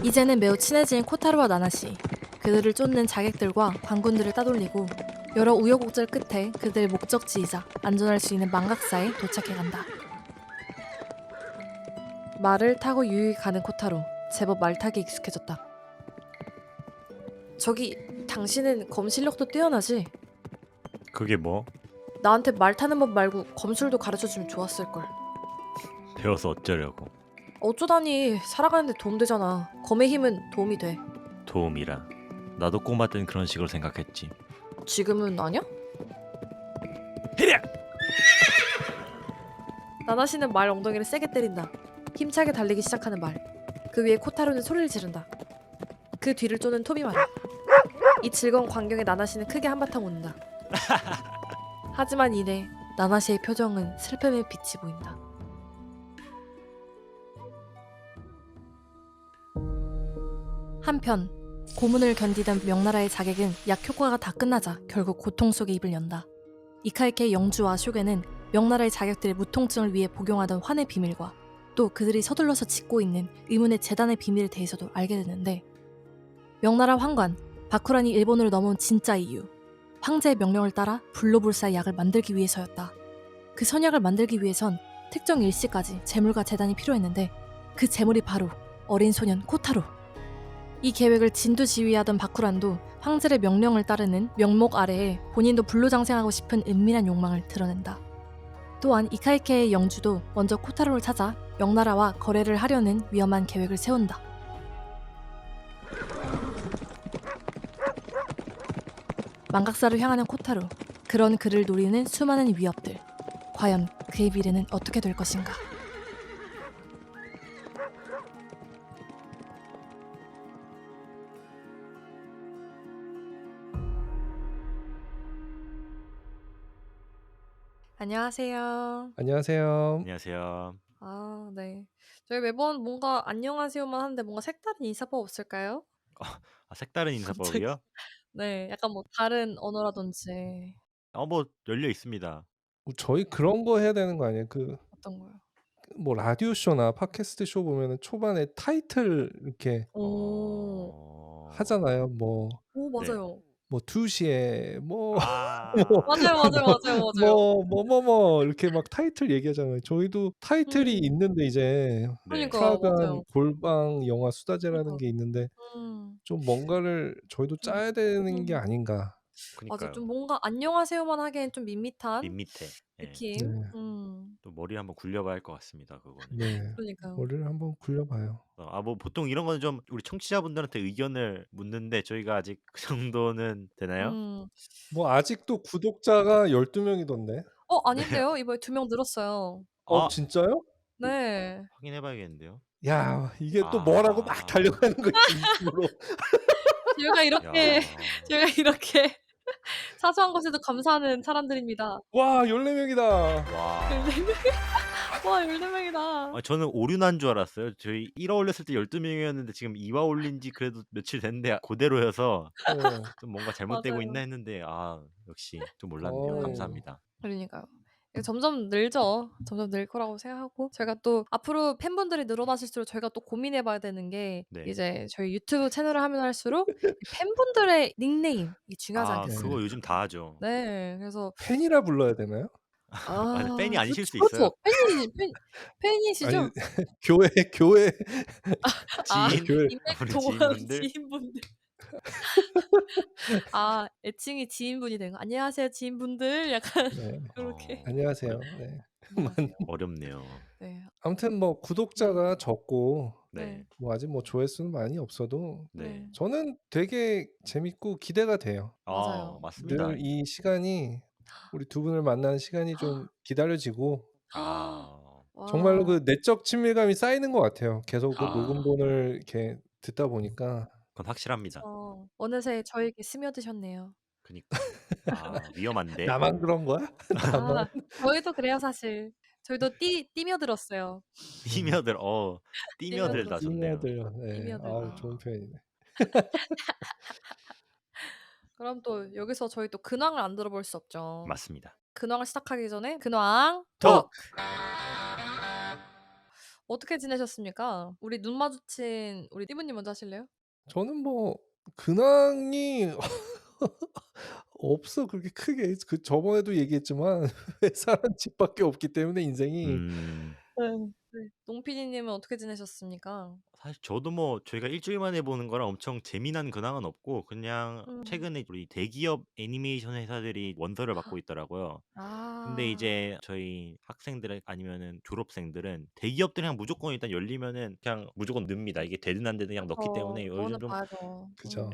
이제는 매우 친해진 코타로와 나나시. 그들을 쫓는 자객들과 관군들을 따돌리고 여러 우여곡절 끝에 그들의 목적지이자 안전할 수 있는 망각사에 도착해간다. 말을 타고 유유히 가는 코타로. 제법 말 타기 익숙해졌다. 저기, 당신은 검 실력도 뛰어나지? 그게 뭐? 나한테 말 타는 법 말고 검술도 가르쳐주면 좋았을걸. 배워서 어쩌려고? 어쩌다니, 살아가는데 도움되잖아. 검의 힘은 도움이 돼. 도움이라. 나도 꼬마 땐 그런 식으로 생각했지. 지금은 아냐? 히랴! 나나시는 말 엉덩이를 세게 때린다. 힘차게 달리기 시작하는 말. 그 위에 코타로는 소리를 지른다. 그 뒤를 쫓는 토비 말이야. 이 즐거운 광경에 나나시는 크게 한바탕 웃는다. 하지만 이내 나나시의 표정은 슬픔의 빛이 보인다. 한편 고문을 견디던 명나라의 자객은 약 효과가 다 끝나자 결국 고통 속에 입을 연다. 이카이케 영주와 쇼게는 명나라의 자객들의 무통증을 위해 복용하던 환의 비밀과 또 그들이 서둘러서 짓고 있는 의문의 재단의 비밀에 대해서도 알게 되는데, 명나라 황관 바쿠란이 일본으로 넘어온 진짜 이유, 황제의 명령을 따라 불로불사의 약을 만들기 위해서였다. 그 선약을 만들기 위해선 특정 일시까지 재물과 재단이 필요했는데 그 재물이 바로 어린 소년 코타로. 이 계획을 진두지휘하던 바쿠란도 황제의 명령을 따르는 명목 아래에 본인도 불로장생하고 싶은 은밀한 욕망을 드러낸다. 또한 이카이케의 영주도 먼저 코타로를 찾아 명나라와 거래를 하려는 위험한 계획을 세운다. 망각사를 향하는 코타로. 그런 그를 노리는 수많은 위협들. 과연 그의 미래는 어떻게 될 것인가? 안녕하세요. 안녕하세요. 안녕하세요. 아, 네. 저희 매번 뭔가 안녕하세요만 하는데 뭔가 색다른 인사법 없을까요? 색다른 갑자기. 인사법이요? 네, 약간 뭐 다른 언어라든지. 뭐 열려 있습니다. 저희 그런 거 해야 되는 거 아니에요? 어떤 거요? 뭐 라디오 쇼나 팟캐스트 쇼 보면은 초반에 타이틀 이렇게 오, 하잖아요. 뭐 오, 네. 맞아요. 2 시에 뭐 아. 맞아요, 맞아요, 맞아요, 맞아요. 뭐뭐뭐뭐 이렇게 막 타이틀 얘기하잖아요. 저희도 타이틀이 음, 있는데 이제 네. 그러니까요, 프라단 맞아요. 골방 영화 수다제라는 그러니까, 게 있는데 음, 좀 뭔가를 저희도 음, 짜야 되는 게 음. 아닌가. 맞아, 좀 그니까요. 뭔가 안녕하세요만 하기엔 좀 밋밋한 밋밋해. 예. 느낌. 네. 또 머리 한번 굴려봐야 할 것 같습니다, 그거는. 네. 그러니까요. 머리를 한번 굴려 봐요. 뭐 보통 이런 거는 좀 우리 청취자분들한테 의견을 묻는데 저희가 아직 그 정도는 되나요? 음, 뭐 아직도 구독자가 12 명이던데. 네. 아닌데요? 이번에 2명 늘었어요. 진짜요? 네. 확인해 봐야겠는데요. 야 이게 또 뭐라고 막 아. 달려가는 거 있지 유튜브로. 저희가 이렇게, 야. 저희가 이렇게 사소한 것에도 감사하는 사람들입니다. 와 14 명이다. 14명. 와. 와, 14명이다. 저는 오류 난 줄 알았어요. 저희 1화 올렸을 때 12 명이었는데 지금 2화 올린 지 그래도 며칠 됐는데 고대로여서 어. 좀 뭔가 잘못되고 있나 맞아요. 했는데 역시 좀 몰랐네요. 어. 네. 감사합니다. 그러니까요. 이게 점점 늘죠. 점점 늘 거라고 생각하고, 저희가 또 앞으로 팬분들이 늘어나실수록 저희가 또 고민해 봐야 되는 게, 네. 이제 저희 유튜브 채널을 하면 할수록 이 팬분들의 닉네임이 중요하지 그거 네. 않겠습니까? 요즘 다 하죠. 네. 그래서 팬이라 불러야 되나요? 팬이 아니실 수 있어요. 그렇죠. 팬이시죠? 아니 교회 아, 지인, 교회 인맥 우리 동원 지인분들. 지인분들. 애칭이 지인분이 된 거. "안녕하세요 지인분들." 약간 네. 요렇게. 어려 안녕하세요. 네. 안녕하세요. 어렵네요. 네. 아무튼 뭐 네. 구독자가 적고 네. 네. 뭐 아직 뭐 조회수는 많이 없어도 네. 네. 저는 되게 재밌고 기대가 돼요. 맞아요. 맞습니다. 늘 이 시간이 우리 두 분을 만나는 시간이 좀 기다려지고 아. 정말로 와. 그 내적 친밀감이 쌓이는 것 같아요. 계속 그 아. 녹음본을 이렇게 듣다 보니까. 그건 확실합니다. 그쵸. 어느새 저에게 스며드셨네요. 그니까요. 위험한데. 나만 그런 거야? 나만? 아, 저희도 그래요 사실. 저희도 뛰며들었어요. 음. 뛰며들 뛰며들다 뛰며들었어요. 좋네요. 뛰며들어. 네. 아우 뛰며들다. 좋은 표현이네. 그럼 또 여기서 저희 또 근황을 안 들어볼 수 없죠. 맞습니다. 근황을 시작하기 전에 근황 톡! 톡! 어떻게 지내셨습니까? 우리 눈 마주친 우리 띠부님 먼저 하실래요? 저는 뭐 근황이 없어 그렇게 크게. 그 저번에도 얘기했지만 회사란 집밖에 없기 때문에 인생이. 음. 네. 네. 농 PD님은 어떻게 지내셨습니까? 사실 저도 뭐 저희가 일 주일 만에 보는 거라 엄청 재미난 근황은 없고 그냥 음. 최근에 우리 대기업 애니메이션 회사들이 원서를 받고 있더라고요. 근데 아. 이제 저희 학생들 아니면은 졸업생들은 대기업들이 그냥 무조건 일단 열리면은 그냥 무조건 넣습니다. 이게 되든 안 되든 그냥 넣기 때문에 원을 요즘 좀 봐야죠. 그죠.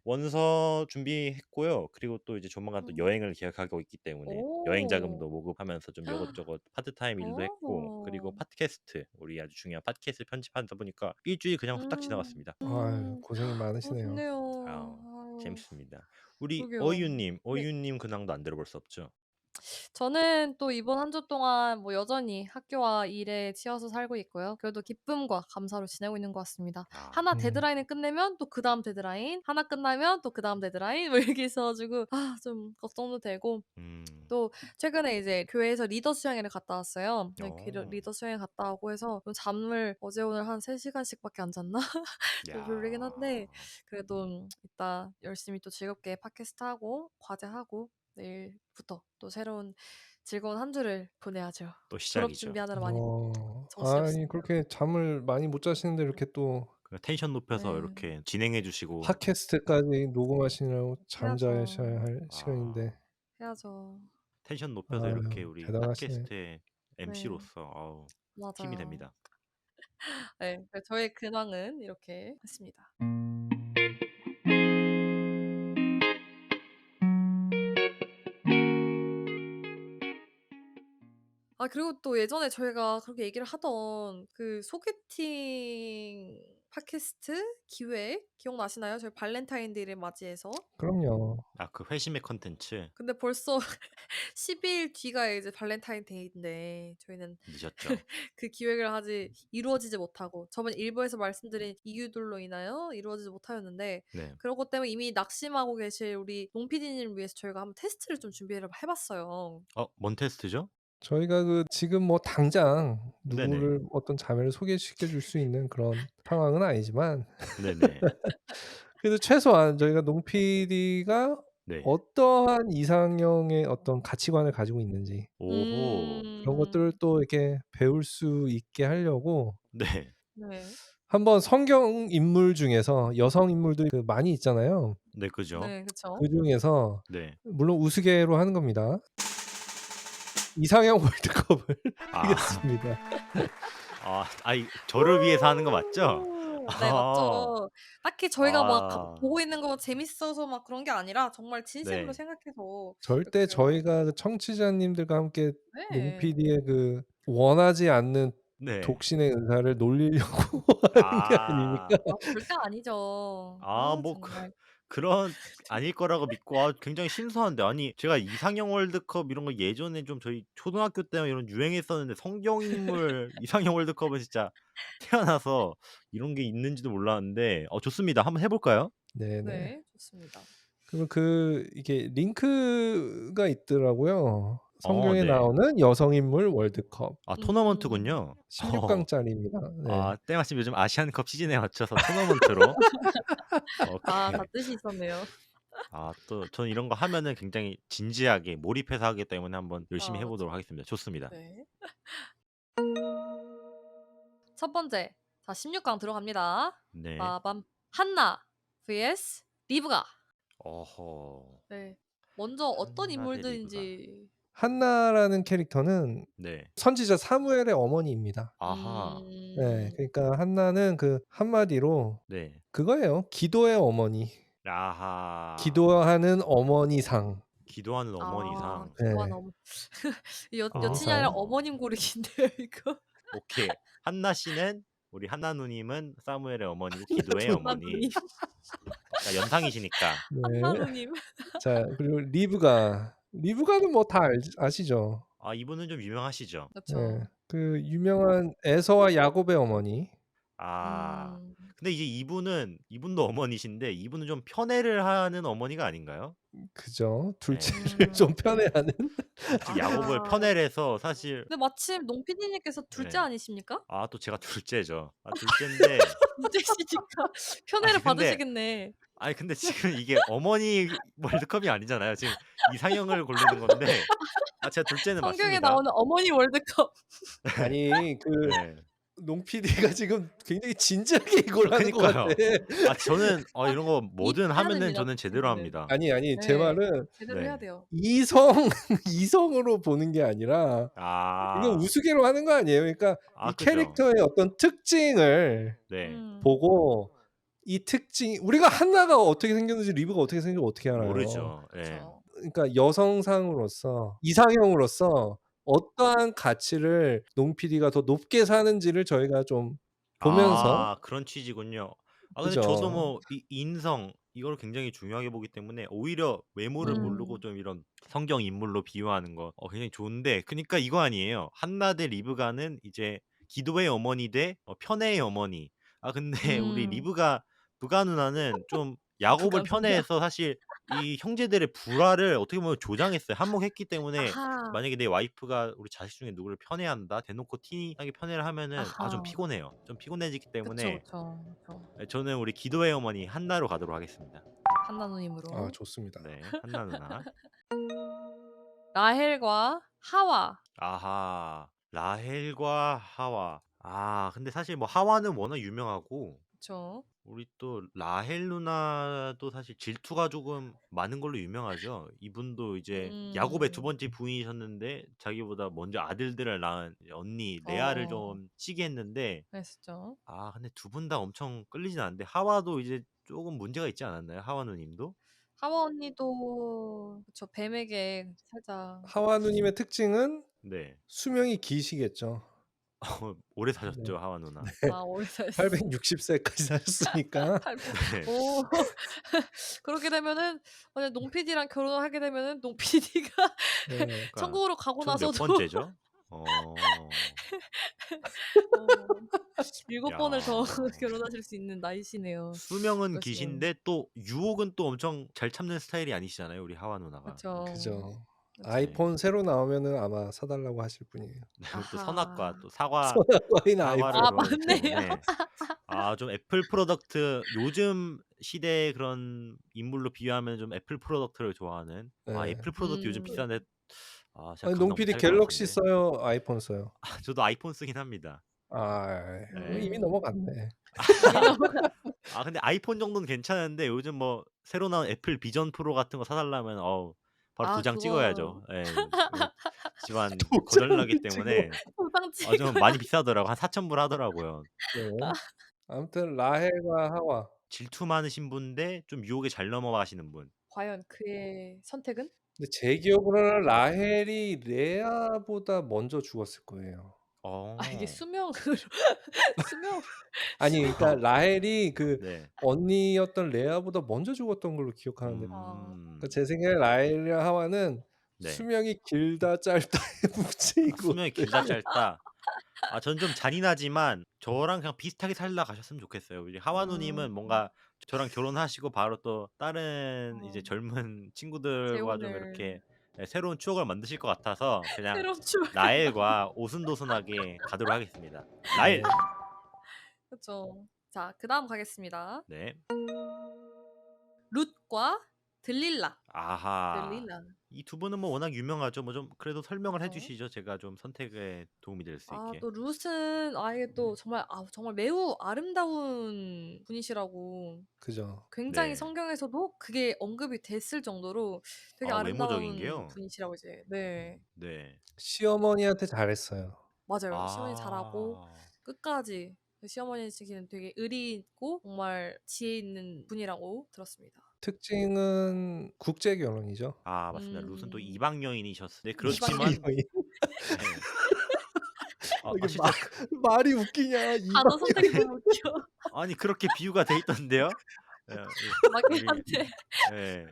원서 준비했고요. 그리고 또 이제 조만간 또 음. 여행을 계획하고 있기 때문에 여행 오. 자금도 모금하면서 좀 요것저것 파트타임 일도 했고 그리고 오. 팟캐스트 우리 아주 중요한 팟캐스트 편집하다 보니까 일주일이 그냥 후딱 음. 지나갔습니다. 아유 고생이 많으시네요. 좋네요. 아우 아유. 재밌습니다. 우리 그러게요. 어이유님, 네. 어이유님 근황도 안 들어볼 수 없죠? 저는 또 이번 한 주 동안 뭐 여전히 학교와 일에 치여서 살고 있고요. 그래도 기쁨과 감사로 지내고 있는 것 같습니다. 아. 하나 데드라인을 끝내면 또 그다음 데드라인, 하나 끝나면 또 그다음 데드라인 뭐 이렇게 있어 가지고 좀 걱정도 되고 음. 또 최근에 이제 교회에서 리더 수양회를 갔다 왔어요. 네, 어. 리더 수양회 갔다 오고 해서 좀 잠을 어제 오늘 한 3시간씩밖에 안 잤나? 좀 별로긴 한데 야. 그래도 이따 열심히 또 즐겁게 팟캐스트 하고 과제하고 내일부터 또 새로운 즐거운 한 주를 보내야죠. 또 졸업 시작이죠. 준비하느라 많이 아니 정신없습니다. 그렇게 잠을 많이 못 자시는데 이렇게 또 그 텐션 높여서 네. 이렇게 진행해 주시고 팟캐스트까지 녹음하시느라고 해야죠. 잠자셔야 할 시간인데. 해야죠. 텐션 높여서 이렇게 아유 우리 대단하시네. 팟캐스트의 네. MC로서 힘이 맞아요. 됩니다. 네. 저의 근황은 이렇게 했습니다. 그리고 또 예전에 저희가 그렇게 얘기를 하던 그 소개팅 팟캐스트 기획 기억나시나요? 저희 발렌타인데이를 맞이해서. 그럼요. 그 회심의 컨텐츠 근데 벌써 12일 뒤가 이제 발렌타인데이인데 저희는 늦었죠. 그 기획을 아직 이루어지지 못하고 저번 일부에서 말씀드린 이유들로 인하여 이루어지지 못하였는데 네. 그런 것 때문에 이미 낙심하고 계실 우리 농 PD님을 위해서 저희가 한번 테스트를 좀 준비를 해봤어요. 뭔 테스트죠? 저희가 지금 뭐 당장 네네. 누구를 어떤 자매를 소개시켜 줄 수 있는 그런 상황은 아니지만 네네. 그래도 최소한 저희가 농 PD가 네. 어떠한 이상형의 어떤 가치관을 가지고 있는지 오호. 그런 것들을 또 이렇게 배울 수 있게 하려고 네. 네. 한번 성경 인물 중에서 여성 인물들이 많이 있잖아요. 네, 그죠. 네. 그쵸. 그중에서 네. 물론 우스개로 하는 겁니다. 이상형 월드컵을 아. 하겠습니다. 저를 위해서 하는 거 맞죠? 네 아. 맞죠. 딱히 저희가 막 보고 아. 있는 거 재밌어서 막 그런 게 아니라 정말 진심으로 네. 생각해서 절대 이렇게 저희가 청취자님들과 함께 농 네. PD의 원하지 않는 네. 독신의 은사를 놀리려고 하는 게 아니니까. 아. 절대 아니죠. 뭐 정말. 그런 아닐 거라고 믿고 굉장히 신선한데 아니 제가 이상형 월드컵 이런 거 예전에 좀 저희 초등학교 때 이런 유행했었는데 성경 인물 이상형 월드컵은 진짜 태어나서 이런 게 있는지도 몰랐는데 좋습니다. 한번 해 볼까요? 네네. 네. 좋습니다. 그러면 이게 링크가 있더라고요. 성경에 네. 나오는 여성 인물 월드컵. 토너먼트군요. 16강짜리입니다. 네. 때마침 요즘 아시안컵 시즌에 맞춰서 토너먼트로. 다 오케이. 뜻이 있었네요. 또 저는 이런 거 하면은 굉장히 진지하게 몰입해서 하기 때문에 한번 열심히 해 보도록 맞죠. 하겠습니다. 좋습니다. 네. 첫 번째. 자 16강 들어갑니다. 네. 빠밤. 한나 vs 리브가. 어허. 네. 먼저 어떤 한나 대 리브가. 인물들인지 한나라는 캐릭터는 네. 선지자 사무엘의 어머니입니다. 아하. 네. 그러니까 한나는 한마디로 네. 그거예요. 기도의 어머니. 아하. 기도하는 어머니상. 기도하는 어머니상. 기도하는 네. 어머니. 여친이 어머니상. 아니라 어머님 고르기인데요 이거. 오케이. 한나 씨는 우리 한나 누님은 사무엘의 어머니고 기도의 누님. 어머니. 누님. 연상이시니까. 한나 네. 누님. 자 그리고 리브가는 뭐 다 아시죠? 이분은 좀 유명하시죠? 그쵸. 네. 유명한 에서와 야곱의 어머니. 아. 음. 근데 이제 이분도 어머니신데 이분은 좀 편애를 하는 어머니가 아닌가요? 그죠. 네. 둘째를 좀 편애하는? 사실 야곱을 아하. 편애를 해서 사실 근데 마침 농 PD님께서 둘째 네. 아니십니까? 아 또 제가 둘째죠. 둘째인데 둘째시니까 아니 편애를 근데 받으시겠네. 근데 지금 이게 어머니 월드컵이 아니잖아요. 지금 이상형을 고르는 건데 제가 둘째는 성경에 맞습니다. 나오는 어머니 월드컵. 아니 네. 농 PD가 지금 굉장히 진지하게 이걸 하는 것 같아. 그니까요. 저는 이런 거 뭐든 입해야 하면은 됩니다, 저는 제대로 선생님들. 합니다. 아니 제 네. 말은 제대로 해야 네. 돼요. 이성으로 보는 게 아니라 이건 아. 우스개로 하는 거 아니에요. 그러니까 이 그죠. 캐릭터의 어떤 특징을 네. 보고 이 특징 우리가 한나가 어떻게 생겼는지 리브가 어떻게 생겼는지 어떻게 알아요. 모르죠. 예. 그쵸. 그러니까 여성상으로서 이상형으로서 어떠한 가치를 농 PD가 더 높게 사는지를 저희가 좀 보면서 그런 취지군요. 근데 그죠. 저도 뭐 이 인성 이걸 굉장히 중요하게 보기 때문에 오히려 외모를 모르고 음. 좀 이런 성경 인물로 비유하는 거 굉장히 좋은데 그니까 이거 아니에요. 한나 대 리브가는 이제 기도의 어머니 대 편애의 어머니. 근데 우리 리브가 부가 누나는 좀 야곱을 부가 누나. 편애해서 사실 이 형제들의 불화를 어떻게 보면 조장했어요. 한몫했기 때문에 아하. 만약에 내 와이프가 우리 자식 중에 누구를 편애한다. 대놓고 티나게 편애를 하면은 좀 아하. 피곤해요. 좀 피곤해지기 그쵸, 때문에 그쵸, 그쵸. 저는 우리 기도의 어머니 한나로 가도록 하겠습니다. 한나 누님으로. 좋습니다. 네. 한나 누나. 라헬과 하와. 아하. 라헬과 하와. 근데 사실 뭐 하와는 워낙 유명하고 그쵸. 우리 또 라헬 누나도 사실 질투가 조금 많은 걸로 유명하죠. 이분도 이제 야곱의 두 번째 부인이셨는데 자기보다 먼저 아들들을 낳은 이제 언니 레아를 좀 시기했는데 그랬었죠. 근데 두 분 다 엄청 끌리진 않는데 하와도 이제 조금 문제가 있지 않았나요? 하와 누님도? 하와 언니도 그쵸. 뱀에게 살짝 하와 누님의 특징은 네. 수명이 기시겠죠. 오래 사셨죠, 하와 누나. 오래 사셨어. 860세까지 사셨으니까. 네. 오. 그렇게 되면은 만약 농 PD랑 결혼을 하게 되면은 농 PD가 네. 천국으로 가고 전 몇 나서도 번째죠? 7번을 더 야. 결혼하실 수 있는 나이시네요. 수명은 그러시면. 기신데 또 유혹은 또 엄청 잘 참는 스타일이 아니시잖아요, 우리 하와 누나가. 그쵸. 그죠. 그쵸. 아이폰 새로 나오면은 아마 사 달라고 하실 분이에요. 또 아하. 선악과 또 사과 선악과인 사과를 아이폰. 좋아하기 맞네요. 때문에 좀 애플 프로덕트 요즘 시대의 그런 인물로 비유하면 좀 애플 프로덕트를 좋아하는 네. 애플 프로덕트 요즘 비싼데 제가 아니 감당 농 PD 못할 것 갤럭시 같은데. 써요? 아이폰 써요? 저도 아이폰 쓰긴 합니다. 이미 넘어갔네. 근데 아이폰 정도는 괜찮은데 요즘 뭐 새로 나온 애플 비전 프로 같은 거 사 달라면 바로 도장 그거 찍어야죠. 예. 집안 도장을 거덜나기 찍어. 때문에 도장 좀 찍어야 많이 비싸더라고요. 한 4,000불 하더라고요. 네. 아무튼 라헬과 하와. 질투 많으신 분인데 좀 유혹에 잘 넘어가시는 분. 과연 그의 선택은? 근데 제 기억으로는 라헬이 레아보다 먼저 죽었을 거예요. 이게 수명으로 수명 아니 그러니까 라헬이 네. 언니였던 레아보다 먼저 죽었던 걸로 기억하는데 그러니까 제 생각에 라헬이랑 하와는 네. 수명이 길다 짧다의 문제이고 수명이 길다 짧다. 전 좀 잔인하지만 저랑 그냥 비슷하게 살다 가셨으면 좋겠어요. 우리 하와 누님은 뭔가 저랑 결혼하시고 바로 또 다른 이제 젊은 친구들과 좀 재혼을. 이렇게 새로운 추억을 만드실 것 같아서 그냥 새로운 추억. 라헬과 오순도순하게 가도록 하겠습니다. 라헬. 그쵸. 자, 그다음 가겠습니다. 네. 룻과 들릴라. 아하. 들릴라. 이 두 분은 뭐 워낙 유명하죠. 뭐 좀 그래도 설명을 해 그쵸. 주시죠. 제가 좀 선택에 도움이 될 수 있게. 또 룻은 이게 또 정말 매우 아름다운 분이시라고 그죠. 굉장히 네. 성경에서도 그게 언급이 됐을 정도로 되게 외모적인 아름다운 게요? 분이시라고 이제 네. 네. 시어머니한테 잘했어요. 맞아요. 시어머니 잘하고 끝까지 시어머니시기는 되게 의리 있고 정말 지혜 있는 분이라고 들었습니다. 특징은 국제 결혼이죠. 맞습니다. 룻은 또 이방 여인이셨어요. 네, 이방 그렇지만 여인. 여인. 네. 이게 진짜 말이 웃기냐? 단어 선택이 너무 웃겨. 아니 그렇게 비유가 돼 있던데요. 예, 맞긴 우리 한데. 예.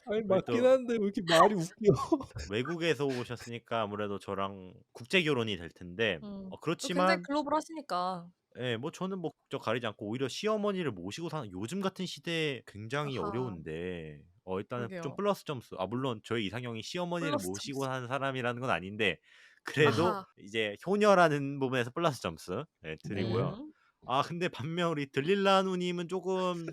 아니 우리 맞긴 또 한데 왜 이렇게 말이 웃겨? 외국에서 오셨으니까 아무래도 저랑 국제 결혼이 될 텐데 또 굉장히 그렇지만 글로벌하시니까. 예, 뭐 저는 뭐 국적 가리지 않고 오히려 시어머니를 모시고 사는 요즘 같은 시대에 굉장히 아하. 어려운데 일단은 좀 그러게요. 플러스 점수. 물론 저희 이상형이 시어머니를 플러스 모시고 점수. 사는 사람이라는 건 아닌데 그래도 아하. 이제 효녀라는 부분에서 플러스 점수 드리고요. 음. 근데 반면 우리 들릴라 누님은 조금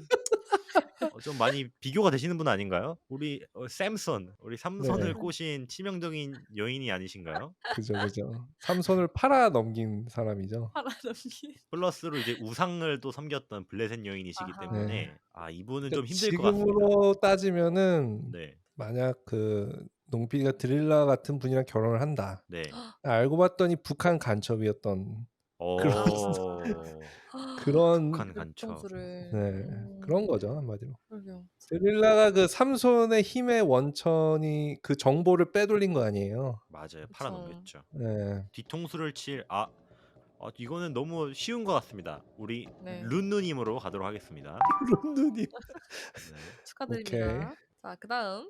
좀 많이 비교가 되시는 분 아닌가요? 우리 샘son, 우리 삼손을 네. 꼬신 치명적인 여인이 아니신가요? 그죠, 그죠. 삼손을 팔아 넘긴 사람이죠. 팔아넘기. 플러스로 이제 우상을 또 섬겼던 블레셋 여인이시기 네. 아하. 때문에 이분은 좀 그러니까 힘들 것 같습니다. 지금으로 따지면은 네. 만약 그 농비가 드릴라 같은 분이랑 결혼을 한다. 네. 알고 봤더니 북한 간첩이었던 그런 어. 그런 북한 간첩. 점수를. 네. 그런 거죠, 한마디로. 그러게요. 드릴라가 그 삼손의 힘의 원천이 그 정보를 빼돌린 거 아니에요. 맞아요. 그쵸. 팔아넘겼죠. 네. 뒤통수를 칠 이거는 너무 쉬운 것 같습니다. 우리 네. 룬누님으로 가도록 하겠습니다. 룬누님. 네. 축하드립니다. 오케이. 자, 그다음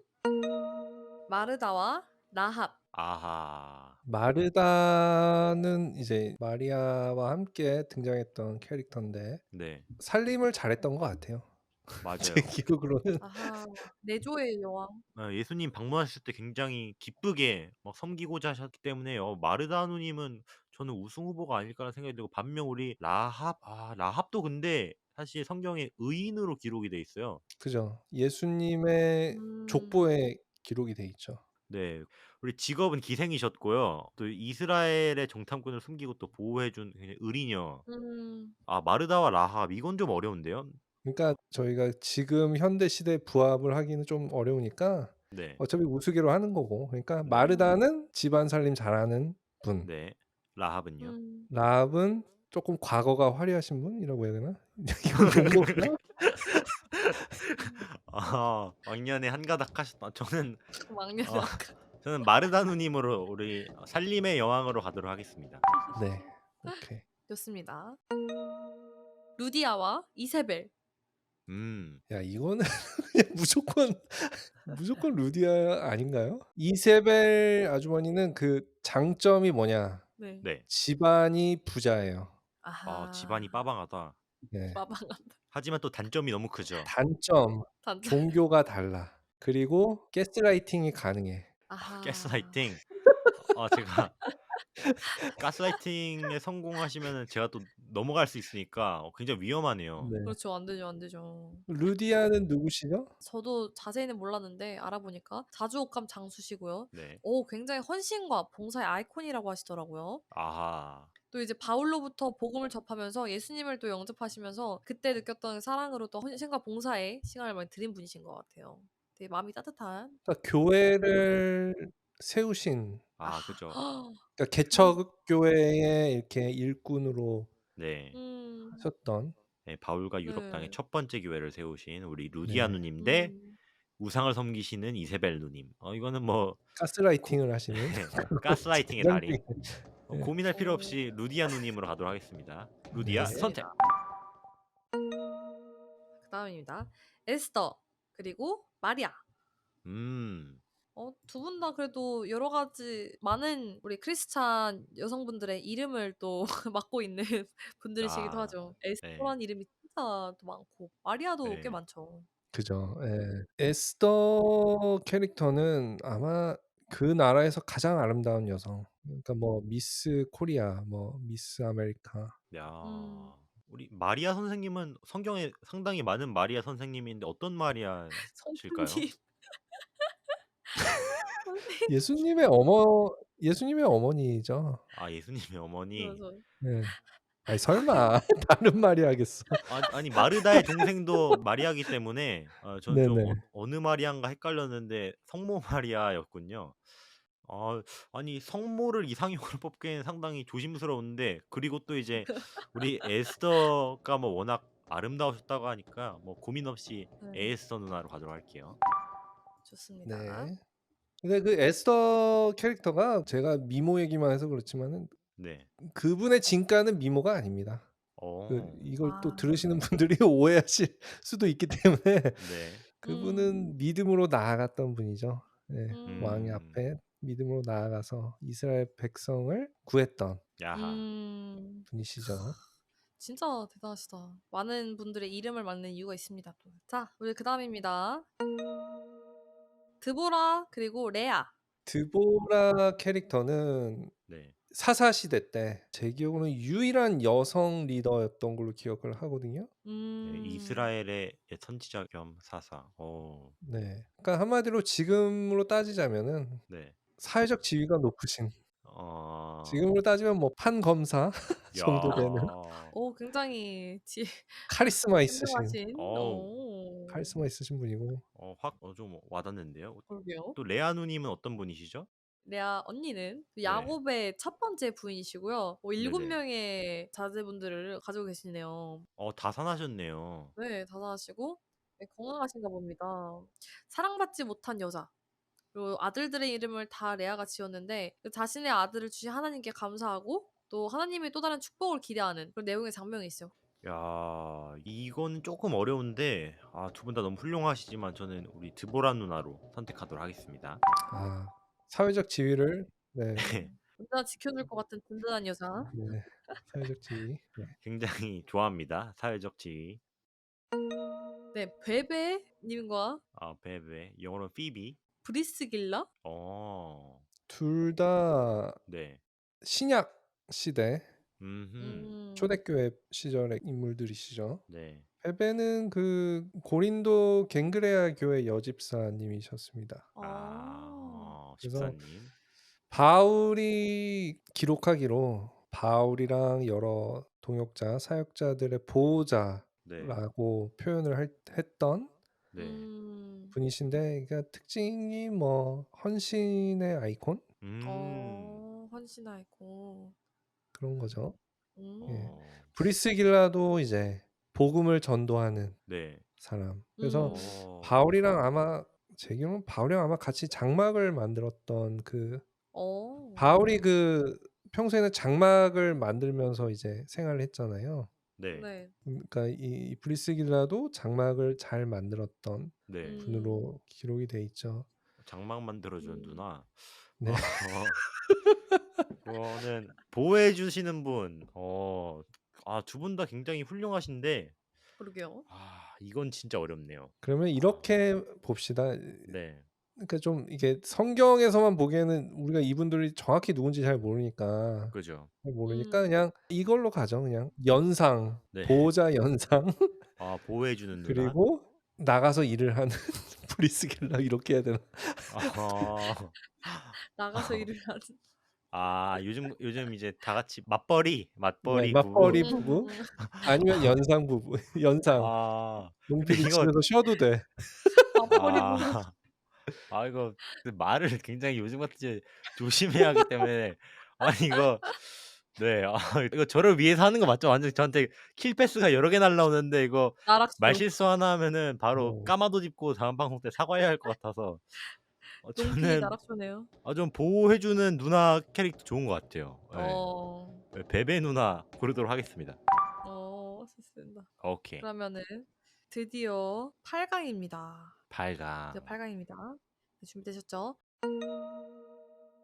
마르다와 라합. 아하. 마르다는 이제 마리아와 함께 등장했던 캐릭터인데 네. 살림을 잘했던 것 같아요. 제 맞아요. 기억으로는. 아하. 내조의 여왕. 예수님 방문하셨을 때 굉장히 기쁘게 막 섬기고자 하셨기 때문에 마르다 누님은 저는 우승 후보가 아닐까라는 생각이 들고 반면 우리 라합도 근데 사실 성경에 의인으로 기록이 돼 있어요. 그죠. 예수님의 음. 족보에 기록이 돼 있죠. 네. 우리 직업은 기생이셨고요. 또 이스라엘의 정탐꾼을 숨기고 또 보호해 준 의리녀. 음. 마르다와 라합 이건 좀 어려운데요. 그러니까 저희가 지금 현대 시대에 부합을 하기는 좀 어려우니까 네. 어차피 우스개로 하는 거고. 그러니까 네. 마르다는 집안 살림 잘하는 분. 네. 라합은요? 음. 라합은 조금 과거가 화려하신 분이라고 해야 되나? 이건 용어인가? 왕년에 한가닥 하셨다. 왕년에 어 저는 마르다 누님으로 우리 살림의 여왕으로 가도록 하겠습니다. 네. 오케이. 좋습니다. 루디아와 이세벨. 야 이거는 그냥 무조건 루디아 아닌가요? 이세벨 아주머니는 그 장점이 뭐냐? 네. 네. 집안이 부자예요. 아하. 집안이 빠방하다. 네. 빠방한다. 하지만 또 단점이 너무 크죠. 단점 단점. 종교가 달라. 그리고 가스라이팅이 가능해. 아하. 가스라이팅. 제가 가스라이팅에 성공하시면은 제가 또 넘어갈 수 있으니까 굉장히 위험하네요. 네. 그렇죠. 안 되죠, 안 되죠. 루디아는 누구시죠? 저도 자세히는 몰랐는데 알아보니까 자주옥감 장수시고요. 네. 굉장히 헌신과 봉사의 아이콘이라고 하시더라고요. 아하. 또 이제 바울로부터 복음을 접하면서 예수님을 또 영접하시면서 그때 느꼈던 사랑으로 또 헌신과 봉사에 시간을 많이 들인 분이신 것 같아요. 되게 마음이 따뜻한. 그러니까 교회를 세우신 그죠. 그러니까 개척 교회의 이렇게 일꾼으로 네. 하셨던 네, 바울과 유럽 땅에 네. 첫 번째 교회를 세우신 우리 루디아 네. 누님 대 음. 우상을 섬기시는 이세벨 누님. 이거는 뭐 가스라이팅을 하시는 가스라이팅의 달인. 네. 고민할 필요 없이 루디아 누님으로 가도록 하겠습니다. 루디아 네. 선택. 그다음입니다. 에스더 그리고 마리아. 음. 두 분 다 그래도 여러 가지 많은 우리 크리스찬 여성분들의 이름을 또 맡고 있는 분들이시기도 하죠. 네. 에스더라는 이름이 진짜 또 많고 마리아도 꽤 네. 많죠. 그죠. 예. 에스더 캐릭터는 아마 그 나라에서 가장 아름다운 여성. 그러니까 뭐 미스 코리아, 뭐 미스 아메리카. 야. 음. 우리 마리아 선생님은 성경에 상당히 많은 마리아 선생님인데 어떤 마리아실까요? 선생님. 예수님의 어머니죠. 예수님의 어머니. 맞아요. 네. 아니 설마 다른 마리아겠어. 아니 마르다의 동생도 마리아이기 때문에 저는 좀 네네. 어느 마리아인가 헷갈렸는데 성모 마리아였군요. 아니 성모를 이상형으로 뽑기에는 상당히 조심스러운데 그리고 또 이제 우리 에스더가 뭐 워낙 아름다우셨다고 하니까 뭐 고민 없이 네. 에스더 누나로 가도록 할게요. 좋습니다. 네. 근데 그 에스더 캐릭터가 제가 미모 얘기만 해서 그렇지만은 네. 그분의 진가는 미모가 아닙니다. 이걸 또 들으시는 분들이 오해하실 수도 있기 때문에 네. 그분은 믿음으로 나아갔던 분이죠. 네. 음. 왕의 앞에 믿음으로 나아가서 이스라엘 백성을 구했던 야하. 음. 분이시죠. 진짜 대단하시다. 많은 분들의 이름을 맡는 이유가 있습니다. 또. 자, 우리 그 다음입니다. 드보라 그리고 레아. 드보라 캐릭터는 네. 사사 시대 때 제 기억으로는 유일한 여성 리더였던 걸로 기억을 하거든요. 네, 음. 이스라엘의 선지자 겸 사사. 네. 그러니까 한마디로 지금으로 따지자면은 네. 사회적 지위가 높으신, 어, 지금으로 따지면 뭐 판검사 정도 되는 야, 굉장히 카리스마 있으신, 훌륭하신. 어우, 카리스마 있으신 분이고. 확 좀 와닿는데요. 그러게요. 또 레아 누님은 어떤 분이시죠? 레아 언니는 그 네, 야곱의 첫 번째 부인이시고요. 7 네네. 명의 자제분들을 가지고 계시네요. 다산하셨네요. 네, 다산하시고 네, 건강하신가 봅니다. 사랑받지 못한 여자. 그리고 아들들의 이름을 다 레아가 지었는데 그 자신의 아들을 주신 하나님께 감사하고 또 하나님의 또 다른 축복을 기대하는 그런 내용의 장면이 있어요. 야, 이건 조금 어려운데, 두 분 다 너무 훌륭하시지만 저는 우리 드보라 누나로 선택하도록 하겠습니다. 아, 사회적 지위를, 네, 언제나 지켜줄 것 같은 든든한 여자. 네, 사회적 지위. 네. 굉장히 좋아합니다. 사회적 지위. 네, 베베님과 베베, 영어로는 피비. 브리스길라. 둘 다 네. 신약 시대 음. 초대교회 시절의 인물들이시죠. 네. 베베는 그 고린도 갱그레아 교회 여집사님이셨습니다. 그래서 집사님. 바울이 기록하기로 바울이랑 여러 동역자, 사역자들의 네. 보호자라고 표현을 했던 네. 분이신데, 그러니까 특징이 뭐 헌신의 아이콘 헌신하고. 그런 거죠. 예. 어, 브리스길라도 이제 복음을 전도하는 네. 사람. 그래서 어, 바울이랑 아마 제 기억으로는 바울이랑 아마 같이 장막을 만들었던 그 바울이 그 평소에는 장막을 만들면서 이제 생활을 했잖아요. 네. 네. 그러니까 이 브리스길라도 장막을 잘 만들었던 네. 분으로 기록이 돼 있죠. 장막 만들어주는 누나. 네. 그거는 보호해 주시는 분. 두 분 다 굉장히 훌륭하신데, 그러게요. 이건 진짜 어렵네요. 그러면 이렇게 봅시다. 네. 그러니까 좀 이게 성경에서만 보기에는 우리가 이분들이 정확히 누군지 잘 모르니까 그죠. 그냥 이걸로 가죠. 그냥 연상, 네. 보호자 연상 보호해 주는 누나. 그리고 나가서 일을 하는 브리스길라 이렇게 해야 되나? 나가서 일을 하는. 요즘 이제 다 같이 맞벌이 네, 부부. 맞벌이 부부 아니면 연상 부부, 연상. 근데 농필이 이거 집에서 쉬어도 돼. 맞벌이 부부. 이거 그 말을 굉장히 요즘 같은 때 조심해야 하기 때문에 이거 네. 이거 저를 위해서 하는 거 맞죠? 완전 저한테 킬 패스가 여러 개 날라오는데 이거 나락수. 말실수 하나 하면은 바로 어. 까마도 짚고 다음 방송 때 사과해야 할 것 같아서 농필이 저는 나락수네요. 좀 보호해 주는 누나 캐릭터 좋은 것 같아요. 네. 베베 누나 고르도록 하겠습니다. 좋습니다. 오케이. 그러면은 드디어 8강입니다. 발가. 드디어 8강입니다. 준비되셨죠?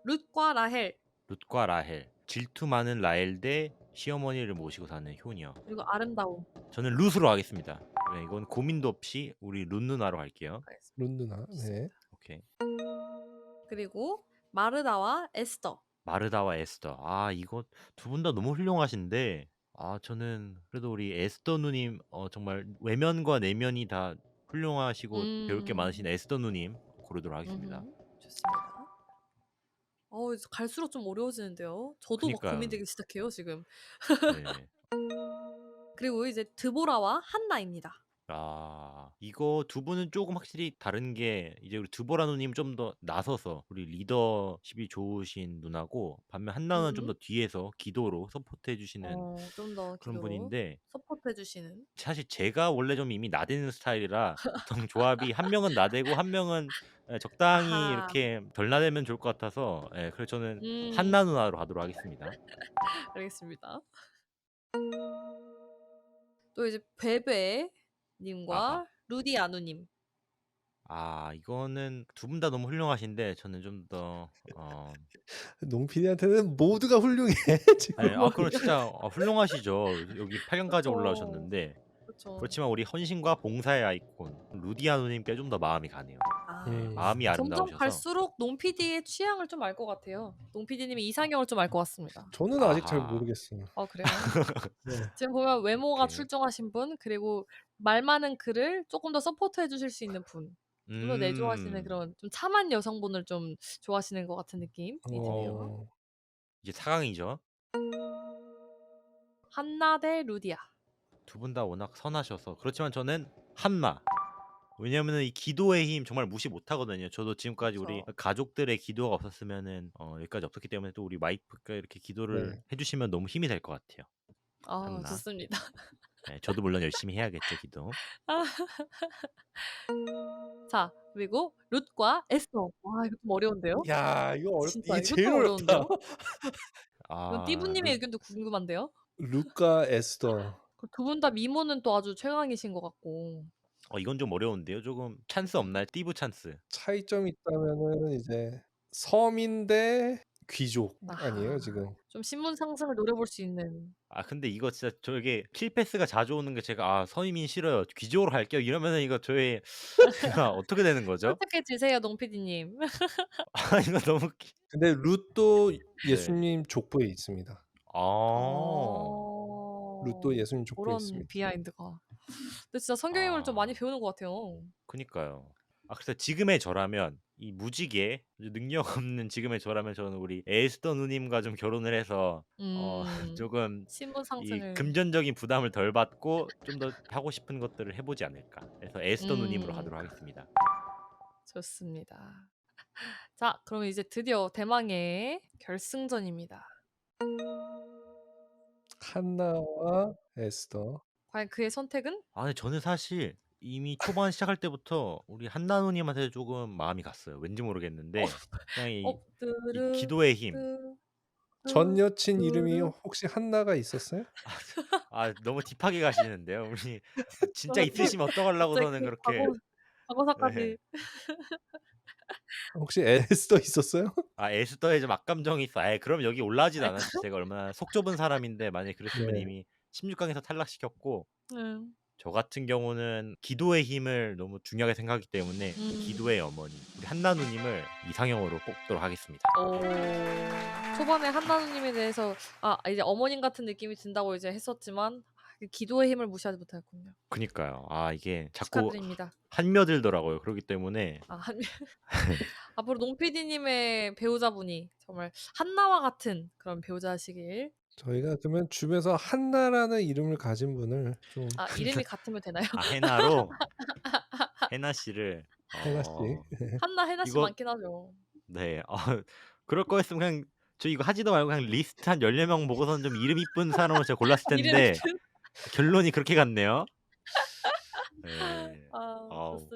룻과 라헬 룻과 라헬. 질투 많은 라헬 대 시어머니를 모시고 사는 효녀. 그리고 아름다움. 저는 룻으로 하겠습니다. 네, 이건 고민도 없이 우리 룻 누나로 할게요. 하겠습니다. 룬 누나. 네. 좋습니다. 오케이. 그리고 마르다와 에스더. 마르다와 에스더. 이거 두 분 다 너무 훌륭하신데 저는 그래도 우리 에스더 누님 정말 외면과 내면이 다 훌륭하시고 배울 게 많으신 에스더 누님 고르도록 하겠습니다. 좋습니다. 이제 갈수록 좀 어려워지는데요. 저도 막 그니까요. 고민되기 시작해요, 지금. 네. 그리고 이제 드보라와 한나입니다. 이거 두 분은 조금 확실히 다른 게 이제 우리 드보라 누님 좀 더 나서서 우리 리더십이 좋으신 누나고 반면 한나는 좀 더 뒤에서 기도로 서포트해 주시는 좀 더 그런 기도로 분인데 서포트해 주시는. 사실 제가 원래 좀 이미 나대는 스타일이라 보통 조합이 한 명은 나대고 한 명은 적당히 아하. 이렇게 덜 나대면 좋을 것 같아서 그래서 저는 음. 한나 누나로 가도록 하겠습니다. 알겠습니다. 또 이제 베베 님과 아하. 루디 아누님. 이거는 두 분 다 너무 훌륭하신데 저는 좀 더 농 PD한테는 모두가 훌륭해 지금. 네, 그럼 진짜 훌륭하시죠. 여기 8강까지 그쵸. 올라오셨는데 그쵸. 그렇지만 우리 헌신과 봉사의 아이콘 루디아 누님께 좀 더 마음이 가네요. 마음이 점점 아름다우셔서. 갈수록 농 PD의 취향을 좀 알 것 같아요. 농 PD님의 이상형을 좀 알 것 같습니다. 저는 아직 잘 아하. 모르겠어요. 그래요? 네. 지금 보면 외모가 오케이. 출중하신 분, 그리고 말 많은 글을 조금 더 서포트해 주실 수 있는 분. 좀 더 내조하시는 음. 그런 좀 참한 여성분을 좀 좋아하시는 것 같은 느낌이 드네요. 어. 이제 4강이죠. 한나 대 루디아. 두 분 다 워낙 선하셔서. 그렇지만 저는 한나. 왜냐면은 이 기도의 힘 정말 무시 못 하거든요. 저도 지금까지 우리 그쵸. 가족들의 기도가 없었으면은 여기까지 없었기 때문에 또 우리 와이프가 이렇게 기도를 네. 해 주시면 너무 힘이 될 것 같아요. 한나. 좋습니다. 네, 저도 물론 열심히 해야겠죠, 기도. 자, 그리고 룻과 에스더. 이거 좀 어려운데요? 야 이거 진짜 이게 이거 제일 좀 어렵다. 어려운데요? 이건 띠부님의 루 의견도 궁금한데요? 룻과 에스더. 두 분 다 미모는 또 아주 최강이신 것 같고. 이건 좀 어려운데요. 조금 찬스 없나요? 띠부 찬스. 차이점이 있다면은 이제 서민 대 귀족 아니에요 아하. 지금? 좀 신분 상승을 노려볼 수 있는. 근데 이거 진짜 저에게 킬패스가 자주 오는 게 제가 서이민 싫어요. 귀족으로 갈게요. 이러면은 이거 저의 제가 어떻게 되는 거죠? 솔직해지세요, 농 PD님. 이거 너무 근데 룻도 네. 예수님 족보에 있습니다. 룻도 예수님 족보에 그런 있습니다. 비하인드가. 근데 진짜 성경님을 좀 많이 배우는 것 같아요. 그니까요. 그래서 지금의 저라면 이 무지개 능력 없는 지금의 저라면 저는 우리 에스더 누님과 좀 결혼을 해서 조금 신분 이 상승을. 금전적인 부담을 덜 받고 좀 더 하고 싶은 것들을 해보지 않을까. 그래서 에스더 누님으로 음. 가도록 하겠습니다. 좋습니다. 자, 그럼 이제 드디어 대망의 결승전입니다. 한나와 에스더. 과연 그의 선택은? 근데 저는 사실 이미 초반 시작할 때부터 우리 한나 누님한테 조금 마음이 갔어요. 왠지 모르겠는데 그냥 이 뜨르 기도의 힘. 뜨 전 뜨 여친 이름이 뜨르. 혹시 한나가 있었어요? 너무 딥하게 가시는데요. 우리 진짜 너무 딥 있으시면 어떡하려고서는 갑자기 그렇게. 네. 과거사까지. 혹시 에스더 있었어요? 에스더에 좀 악감정이 있어. 그럼 여기 올라오지도 않았죠. 제가 얼마나 속 좁은 사람인데 만약에 그랬으면 네. 이미 16강에서 탈락시켰고 음. 저 같은 경우는 기도의 힘을 너무 중요하게 생각하기 때문에 기도의 어머니 우리 한나 누님을 이상형으로 뽑도록 하겠습니다. 초반에 한나 누님에 대해서 이제 어머님 같은 느낌이 든다고 이제 했었지만 그 기도의 힘을 무시하지 못하였군요. 그니까요. 이게 자꾸 축하드립니다. 한며들더라고요. 그러기 때문에 앞으로 농 PD님의 배우자분이 정말 한나와 같은 그런 배우자시길. 저희가 그러면 주변에서 한나라는 이름을 가진 분을 좀 이름이 같으면 되나요? 해나로 해나 씨를 해나 씨. 한나, 해나 씨 이거 많긴 하죠. 네. 그럴 거였으면 그냥 저 이거 하지도 말고 그냥 리스트 한 14명 보고서는 좀 이름 이쁜 사람을 제가 골랐을 이름 텐데 이쁜. 결론이 그렇게 갔네요. 네.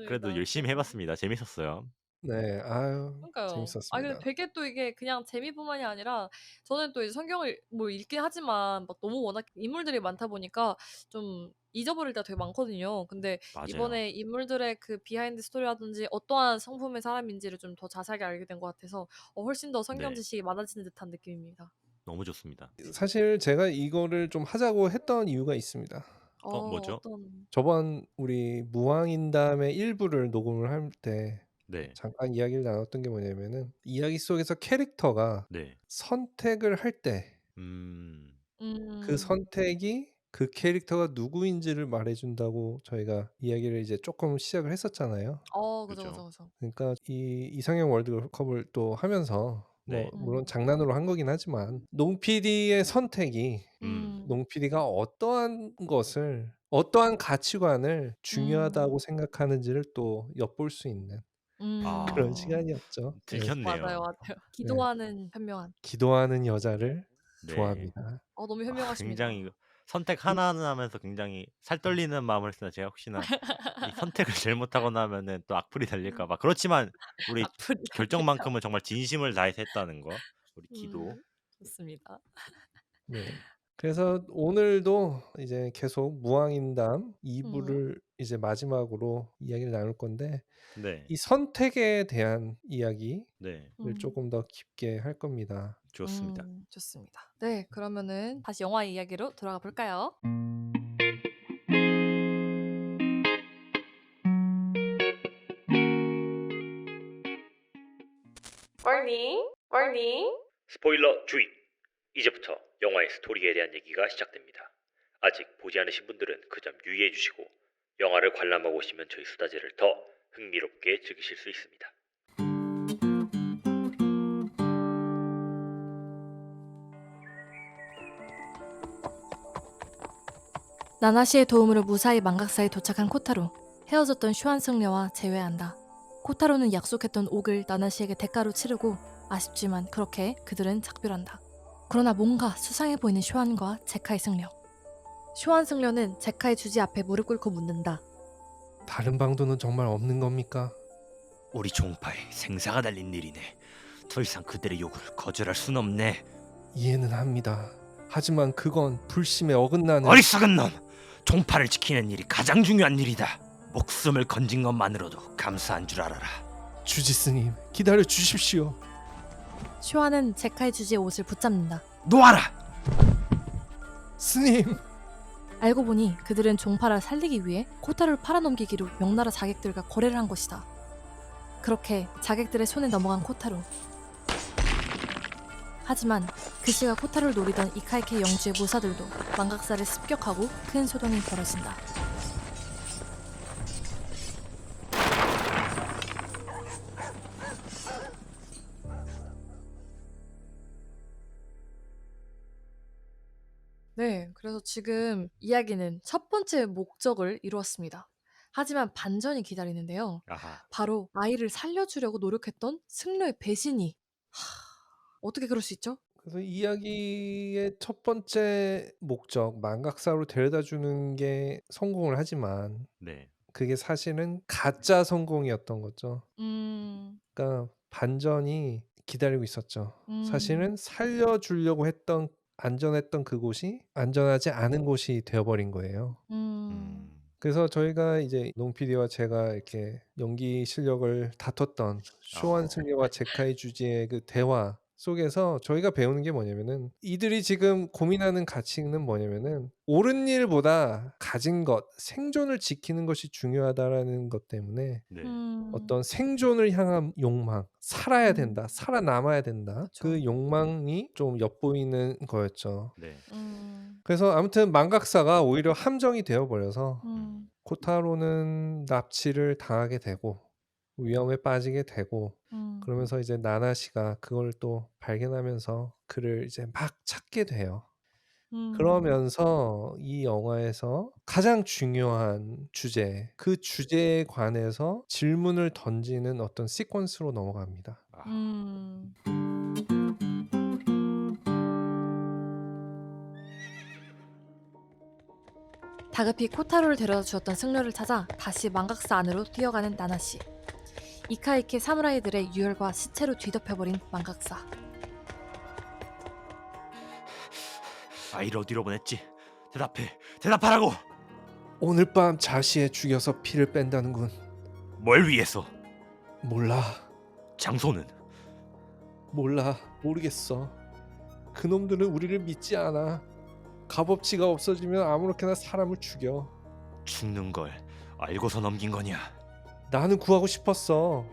그래도 좋습니다. 열심히 해 봤습니다. 재밌었어요. 네. 아유 그러니까요. 근데 재밌었습니다. 되게 또 이게 그냥 재미뿐만이 아니라 저는 또 이제 성경을 뭐 읽긴 하지만 막 너무 워낙 인물들이 많다 보니까 좀 잊어버릴 때가 되게 많거든요. 근데 맞아요. 이번에 인물들의 그 비하인드 스토리라든지 어떠한 성품의 사람인지를 좀 더 자세하게 알게 된 것 같아서 훨씬 더 성경 네. 지식이 많아지는 듯한 느낌입니다. 너무 좋습니다. 사실 제가 이거를 좀 하자고 했던 이유가 있습니다. 뭐죠? 어떤. 저번 우리 무왕인담의 일부를 녹음을 할 때 네. 잠깐 이야기를 나눴던 게 뭐냐면은 이야기 속에서 캐릭터가 네. 선택을 할 때 그 음. 선택이 그 캐릭터가 누구인지를 말해 준다고 저희가 이야기를 이제 쪼끔 시작을 했었잖아요. 그죠, 그죠. 그죠, 그죠. 그러니까 이 이상형 월드컵을 또 하면서 뭐 네. 물론 장난으로 한 거긴 하지만 농 PD의 선택이 음. 농 PD가 어떠한 것을 어떠한 가치관을 중요하다고 생각하는지를 또 엿볼 수 있는 그런 음. 시간이었죠. 네. 맞아요, 들켰네요. 맞아요. 네. 기도하는 현명한. 기도하는 여자를 네. 좋아합니다. 너무 현명하십니다. 굉장히 선택 하나하나 하면서 굉장히 살떨리는 마음을 했으나 제가 혹시나 이 선택을 잘못하고 나면은 또 악플이 달릴까 봐. 그렇지만 우리 악플이 결정만큼은 정말 진심을 다해서 했다는 거. 우리 기도. 좋습니다. 네. 그래서 오늘도 이제 계속 무왕인담 2 음. 부를 이제 마지막으로 이야기를 나눌 건데 네. 이 선택에 대한 이야기를 네. 조금 더 깊게 할 겁니다. 좋습니다. 좋습니다. 네, 그러면은 다시 영화 이야기로 돌아가 볼까요? warning, warning. 스포일러 주의! 이제부터 영화의 스토리에 대한 얘기가 시작됩니다. 아직 보지 않으신 분들은 그 점 유의해 주시고 영화를 관람하고 오시면 저희 수다제를 더 흥미롭게 즐기실 수 있습니다. 나나시의 도움으로 무사히 망각사에 도착한 코타로. 헤어졌던 슈안 승려와 재회한다. 코타로는 약속했던 옥을 나나시에게 대가로 치르고 아쉽지만 그렇게 그들은 작별한다. 그러나 뭔가 수상해 보이는 슈안과 제카의 승려. 슈안 승려는 제카의 주지 앞에 무릎 꿇고 묻는다. 다른 방도는 정말 없는 겁니까? 우리 종파에 생사가 달린 일이네. 더 이상 그들의 요구를 거절할 순 없네. 이해는 합니다. 하지만 그건 불심에 어긋나는 어리석은 놈! 종파를 지키는 일이 가장 중요한 일이다. 목숨을 건진 것만으로도 감사한 줄 알아라. 주지스님 기다려 주십시오. 슈안은 제카의 주지의 옷을 붙잡는다. 놓아라! 스님 알고 보니 그들은 종파를 살리기 위해 코타로를 팔아넘기기로 명나라 자객들과 거래를 한 것이다. 그렇게 자객들의 손에 넘어간 코타로. 하지만 그 시각 코타로를 노리던 이카이케 영주의 무사들도 망각사를 습격하고 큰 소동이 벌어진다. 네, 그래서 지금 이야기는 첫 번째 목적을 이루었습니다. 하지만 반전이 기다리는데요. 아하. 바로 아이를 살려주려고 노력했던 승려의 배신이. 어떻게 그럴 수 있죠? 그래서 이야기의 첫 번째 목적 망각사로 데려다 주는 게 성공을 하지만 네. 그게 사실은 가짜 성공이었던 거죠. 음, 그러니까 반전이 기다리고 있었죠. 음. 사실은 살려주려고 했던 안전했던 그곳이 안전하지 않은 곳이 되어버린 거예요. 음, 그래서 저희가 이제 농 PD와 제가 이렇게 연기 실력을 다퉜던 쇼완 승려와 제카이 주지의 그 대화 속에서 저희가 배우는 게 뭐냐면은 이들이 지금 고민하는 가치는 뭐냐면은 옳은 일보다 가진 것, 생존을 지키는 것이 중요하다라는 것 때문에 네. 어떤 생존을 향한 욕망, 살아야 음. 된다, 살아남아야 된다. 그쵸. 그 욕망이 좀 엿보이는 거였죠. 네. 그래서 아무튼 망각사가 오히려 함정이 되어버려서 음, 코타로는 납치를 당하게 되고 위험에 빠지게 되고 그러면서 이제 나나시가 그걸 또 발견하면서 그를 이제 막 찾게 돼요. 그러면서 이 영화에서 가장 중요한 주제, 그 주제에 관해서 질문을 던지는 어떤 시퀀스로 넘어갑니다. 음. 다급히 코타로를 데려다 주었던 승려를 찾아 다시 망각사 안으로 뛰어가는 나나시. 이카이케 사무라이들의 유혈과 시체로 뒤덮여버린 망각사. 아이를 어디로 보냈지? 대답해! 대답하라고! 오늘 밤 자시에 죽여서 피를 뺀다는군. 뭘 위해서? 몰라. 장소는? 몰라. 모르겠어. 그놈들은 우리를 믿지 않아. 값어치가 없어지면 아무렇게나 사람을 죽여. 죽는 걸 알고서 넘긴 거냐? 나는 구하고 싶었어.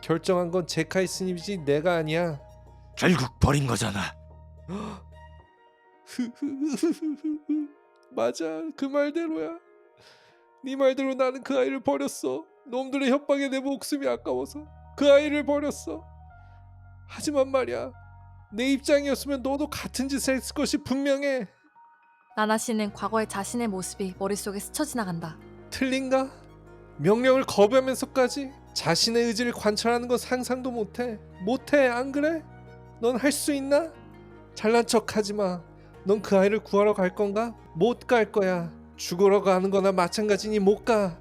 결정한 건 제카이 스님이지 내가 아니야. 결국 버린 거잖아. 맞아. 그 말대로야. 네 말대로 나는 그 아이를 버렸어. 놈들의 협박에 내 목숨이 아까워서 그 아이를 버렸어. 하지만 말이야. 내 입장이었으면 너도 같은 짓을 했을 것이 분명해. 나나시는 과거의 자신의 모습이 머릿속에 스쳐 지나간다. 틀린가? 명령을 거부하면서까지 자신의 의지를 관찰하는 건 상상도 못해. 못해, 안 그래? 넌 할 수 있나? 잘난 척하지 마. 넌 그 아이를 구하러 갈 건가? 못 갈 거야. 죽으러 가는 거나 마찬가지니 못 가.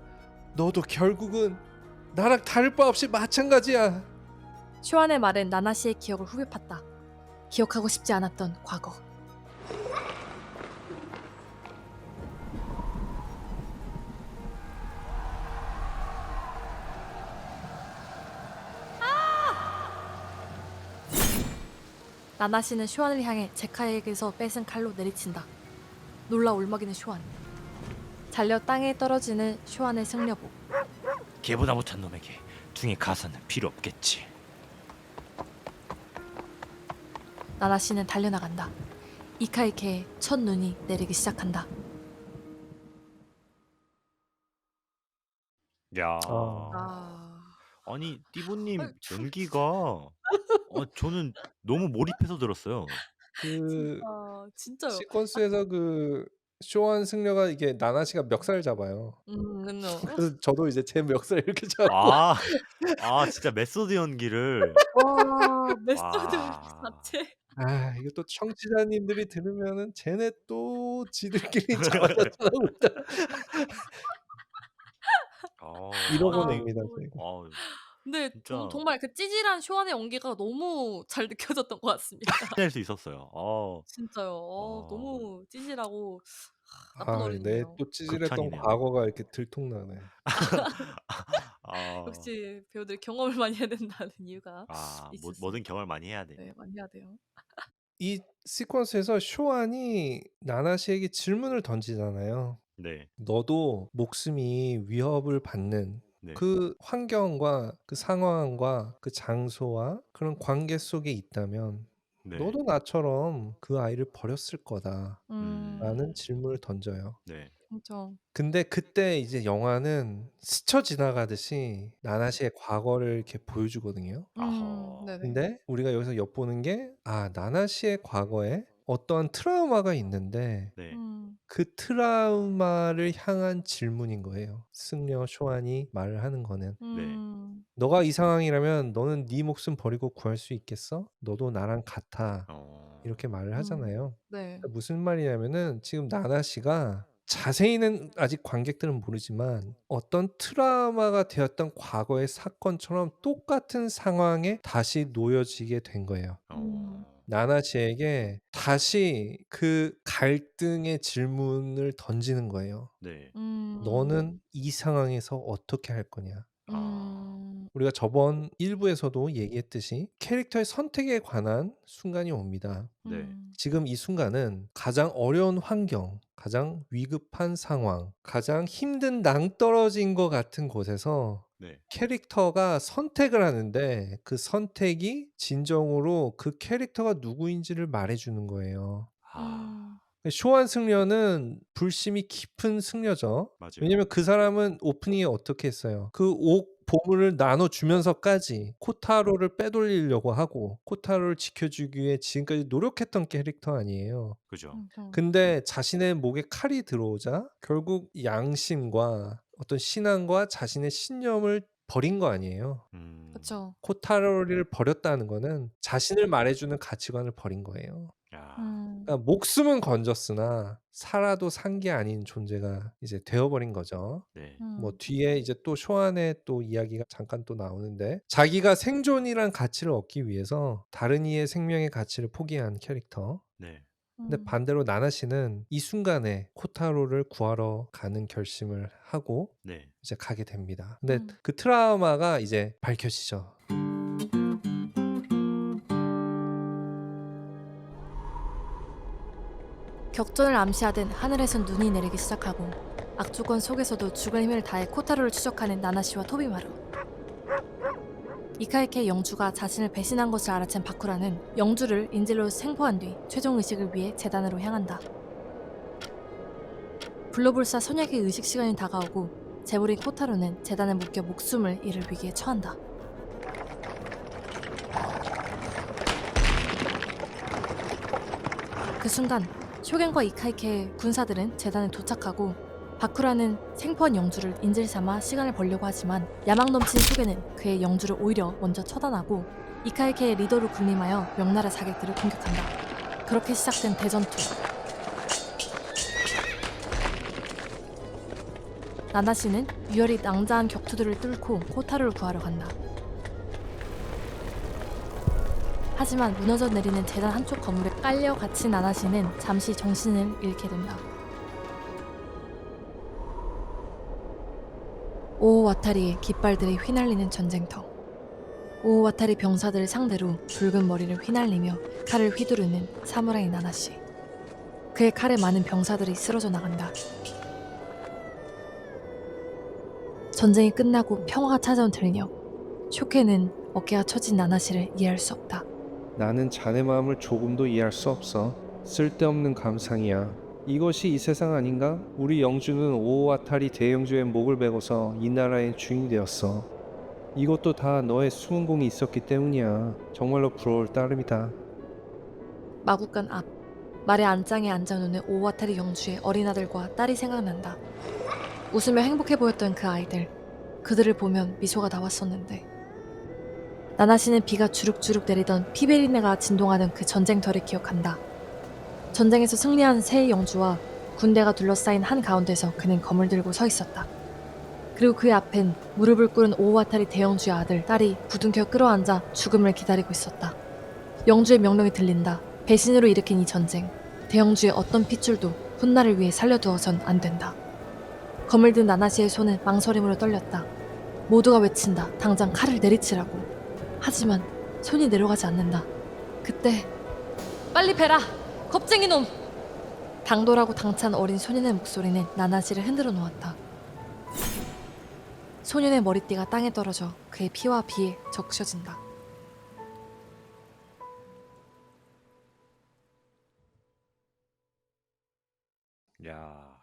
너도 결국은 나랑 다를 바 없이 마찬가지야. 슈안의 말은 나나시의 기억을 후벼 팠다. 기억하고 싶지 않았던 과거. 나나시는 쇼안을 향해 제카에게서 뺏은 칼로 내리친다. 놀라 울먹이는 쇼안. 잘려 땅에 떨어지는 쇼안의 승려복. 걔보다 못한 놈에게 둥의 가사는 필요 없겠지. 나나시는 달려나간다. 이카이케의 첫 눈이 내리기 시작한다. 야. 아. 아니 띠부님 아유, 연기가 저는 너무 몰입해서 들었어요. 그 진짜요. 시퀀스에서 그 쇼한 승려가 이게 나나시가 멱살 잡아요. 그죠. 그래서 저도 이제 제 멱살 이렇게 잡고 진짜 메소드 연기를. 와, 메소드 와. 자체. 이거 또 청취자님들이 들으면은 쟤네 또 지들끼리 잡아놨다고 이러고 아니, 냅니다 저희가. 근데 진짜. 정말 그 찌질한 쇼안의 연기가 너무 잘 느껴졌던 것 같습니다. 낼 수 있었어요. 진짜요. 어. 너무 찌질하고 나쁜 내 어른이네요. 또 찌질했던 극찬이네요. 과거가 이렇게 들통나네. 역시 배우들 경험을 많이 해야 된다는 이유가 있었어요. 뭐든 경험을 많이 해야 돼. 네, 많이 해야 돼요. 이 시퀀스에서 쇼안이 나나시에게 질문을 던지잖아요. 네. 너도 목숨이 위협을 받는 네. 그 환경과 그 상황과 그 장소와 그런 관계 속에 있다면 네. 너도 나처럼 그 아이를 버렸을 거다 라는 질문을 던져요. 네. 그렇죠. 근데 그때 이제 영화는 스쳐 지나가듯이 나나시의 과거를 이렇게 보여주거든요. 아하. 네네. 근데 우리가 여기서 엿보는 게 나나시의 과거에 어떠한 트라우마가 있는데 네. 그 트라우마를 향한 질문인 거예요. 승려 쇼안이 말을 하는 거는. 너가 이 상황이라면 너는 네 목숨 버리고 구할 수 있겠어? 너도 나랑 같아. 이렇게 말을 하잖아요. 네. 무슨 말이냐면은 지금 나나시가 자세히는 아직 관객들은 모르지만 어떤 트라우마가 되었던 과거의 사건처럼 똑같은 상황에 다시 놓여지게 된 거예요. 나나시에게 다시 그 갈등의 질문을 던지는 거예요. 네. 너는 이 상황에서 어떻게 할 거냐? 음. 우리가 저번 1부에서도 얘기했듯이 캐릭터의 선택에 관한 순간이 옵니다. 네. 지금 이 순간은 가장 어려운 환경, 가장 위급한 상황, 가장 힘든 낭떠러진 것 같은 곳에서 네. 캐릭터가 선택을 하는데 그 선택이 진정으로 그 캐릭터가 누구인지를 말해주는 거예요. 쇼한 승려는 불심이 깊은 승려죠. 맞아요. 왜냐면 그 사람은 오프닝에 어떻게 했어요? 그 보물을 나눠주면서까지 코타로를 빼돌리려고 하고 코타로를 지켜주기 위해 지금까지 노력했던 캐릭터 아니에요. 그죠. 근데 자신의 목에 칼이 들어오자 결국 양심과 어떤 신앙과 자신의 신념을 버린 거 아니에요. 그렇죠. 코타로를 버렸다는 거는 자신을 말해주는 가치관을 버린 거예요. 그러니까 목숨은 건졌으나 살아도 산 게 아닌 존재가 이제 되어버린 거죠. 네. 뭐 뒤에 이제 또 쇼안의 또 이야기가 잠깐 또 나오는데 자기가 생존이란 가치를 얻기 위해서 다른 이의 생명의 가치를 포기한 캐릭터. 네. 근데 반대로 나나시는 이 순간에 코타로를 구하러 가는 결심을 하고 네. 이제 가게 됩니다. 근데 그 트라우마가 이제 밝혀지죠. 격전을 암시하듯 하늘에선 눈이 내리기 시작하고 악조건 속에서도 죽을 힘을 다해 코타로를 추적하는 나나시와 토비마루. 이카이케 영주가 자신을 배신한 것을 알아챈 바쿠라는 영주를 인질로 생포한 뒤 최종 의식을 위해 재단으로 향한다. 불로불사 선약의 의식 시간이 다가오고 재벌인 코타로는 재단에 묶여 목숨을 잃을 위기에 처한다. 그 순간 쇼겐과 이카이케의 군사들은 재단에 도착하고 바쿠라는 생포한 영주를 인질 삼아 시간을 벌려고 하지만 야망 넘친 쇼겐은 그의 영주를 오히려 먼저 처단하고 이카이케의 리더로 군림하여 명나라 자객들을 공격한다. 그렇게 시작된 대전투. 나나시는 유열이 낭자한 격투들을 뚫고 코타로를 구하러 간다. 하지만 무너져 내리는 재단 한쪽 건물에 깔려 갇힌 나나시는 잠시 정신을 잃게 된다. 오 와타리의 깃발들이 휘날리는 전쟁터. 오오와타리 병사들을 상대로 붉은 머리를 휘날리며 칼을 휘두르는 사무라이 나나시. 그의 칼에 많은 병사들이 쓰러져 나간다. 전쟁이 끝나고 평화가 찾아온 들녘. 쇼케는 어깨가 처진 나나시를 이해할 수 없다. 나는 자네 마음을 조금도 이해할 수 없어. 쓸데없는 감상이야. 이것이 이 세상 아닌가? 우리 영주는 오오와타리 대영주의 목을 베고서 이 나라의 주인이 되었어. 이것도 다 너의 수군공이 있었기 때문이야. 정말로 부러울 따름이다. 마국간 앞. 말의 안장에 앉아노는 오오와타리 영주의 어린 아들과 딸이 생각난다. 웃으며 행복해 보였던 그 아이들. 그들을 보면 미소가 나왔었는데. 나나시는 비가 주룩주룩 내리던 피베리네가 진동하는 그 전쟁터를 기억한다. 전쟁에서 승리한 새 영주와 군대가 둘러싸인 한 가운데서 그는 검을 들고 서 있었다. 그리고 그의 앞엔 무릎을 꿇은 오오와타리 대영주의 아들, 딸이 부둥켜 끌어앉아 죽음을 기다리고 있었다. 영주의 명령이 들린다. 배신으로 일으킨 이 전쟁. 대영주의 어떤 핏줄도 훗날을 위해 살려두어선 안 된다. 검을 든 나나시의 손은 망설임으로 떨렸다. 모두가 외친다. 당장 칼을 내리치라고. 하지만 손이 내려가지 않는다. 그때 빨리 베라! 겁쟁이 놈! 당돌하고 당찬 어린 소년의 목소리는 나나시를 흔들어 놓았다. 소년의 머리띠가 땅에 떨어져 그의 피와 비에 적셔진다. 야.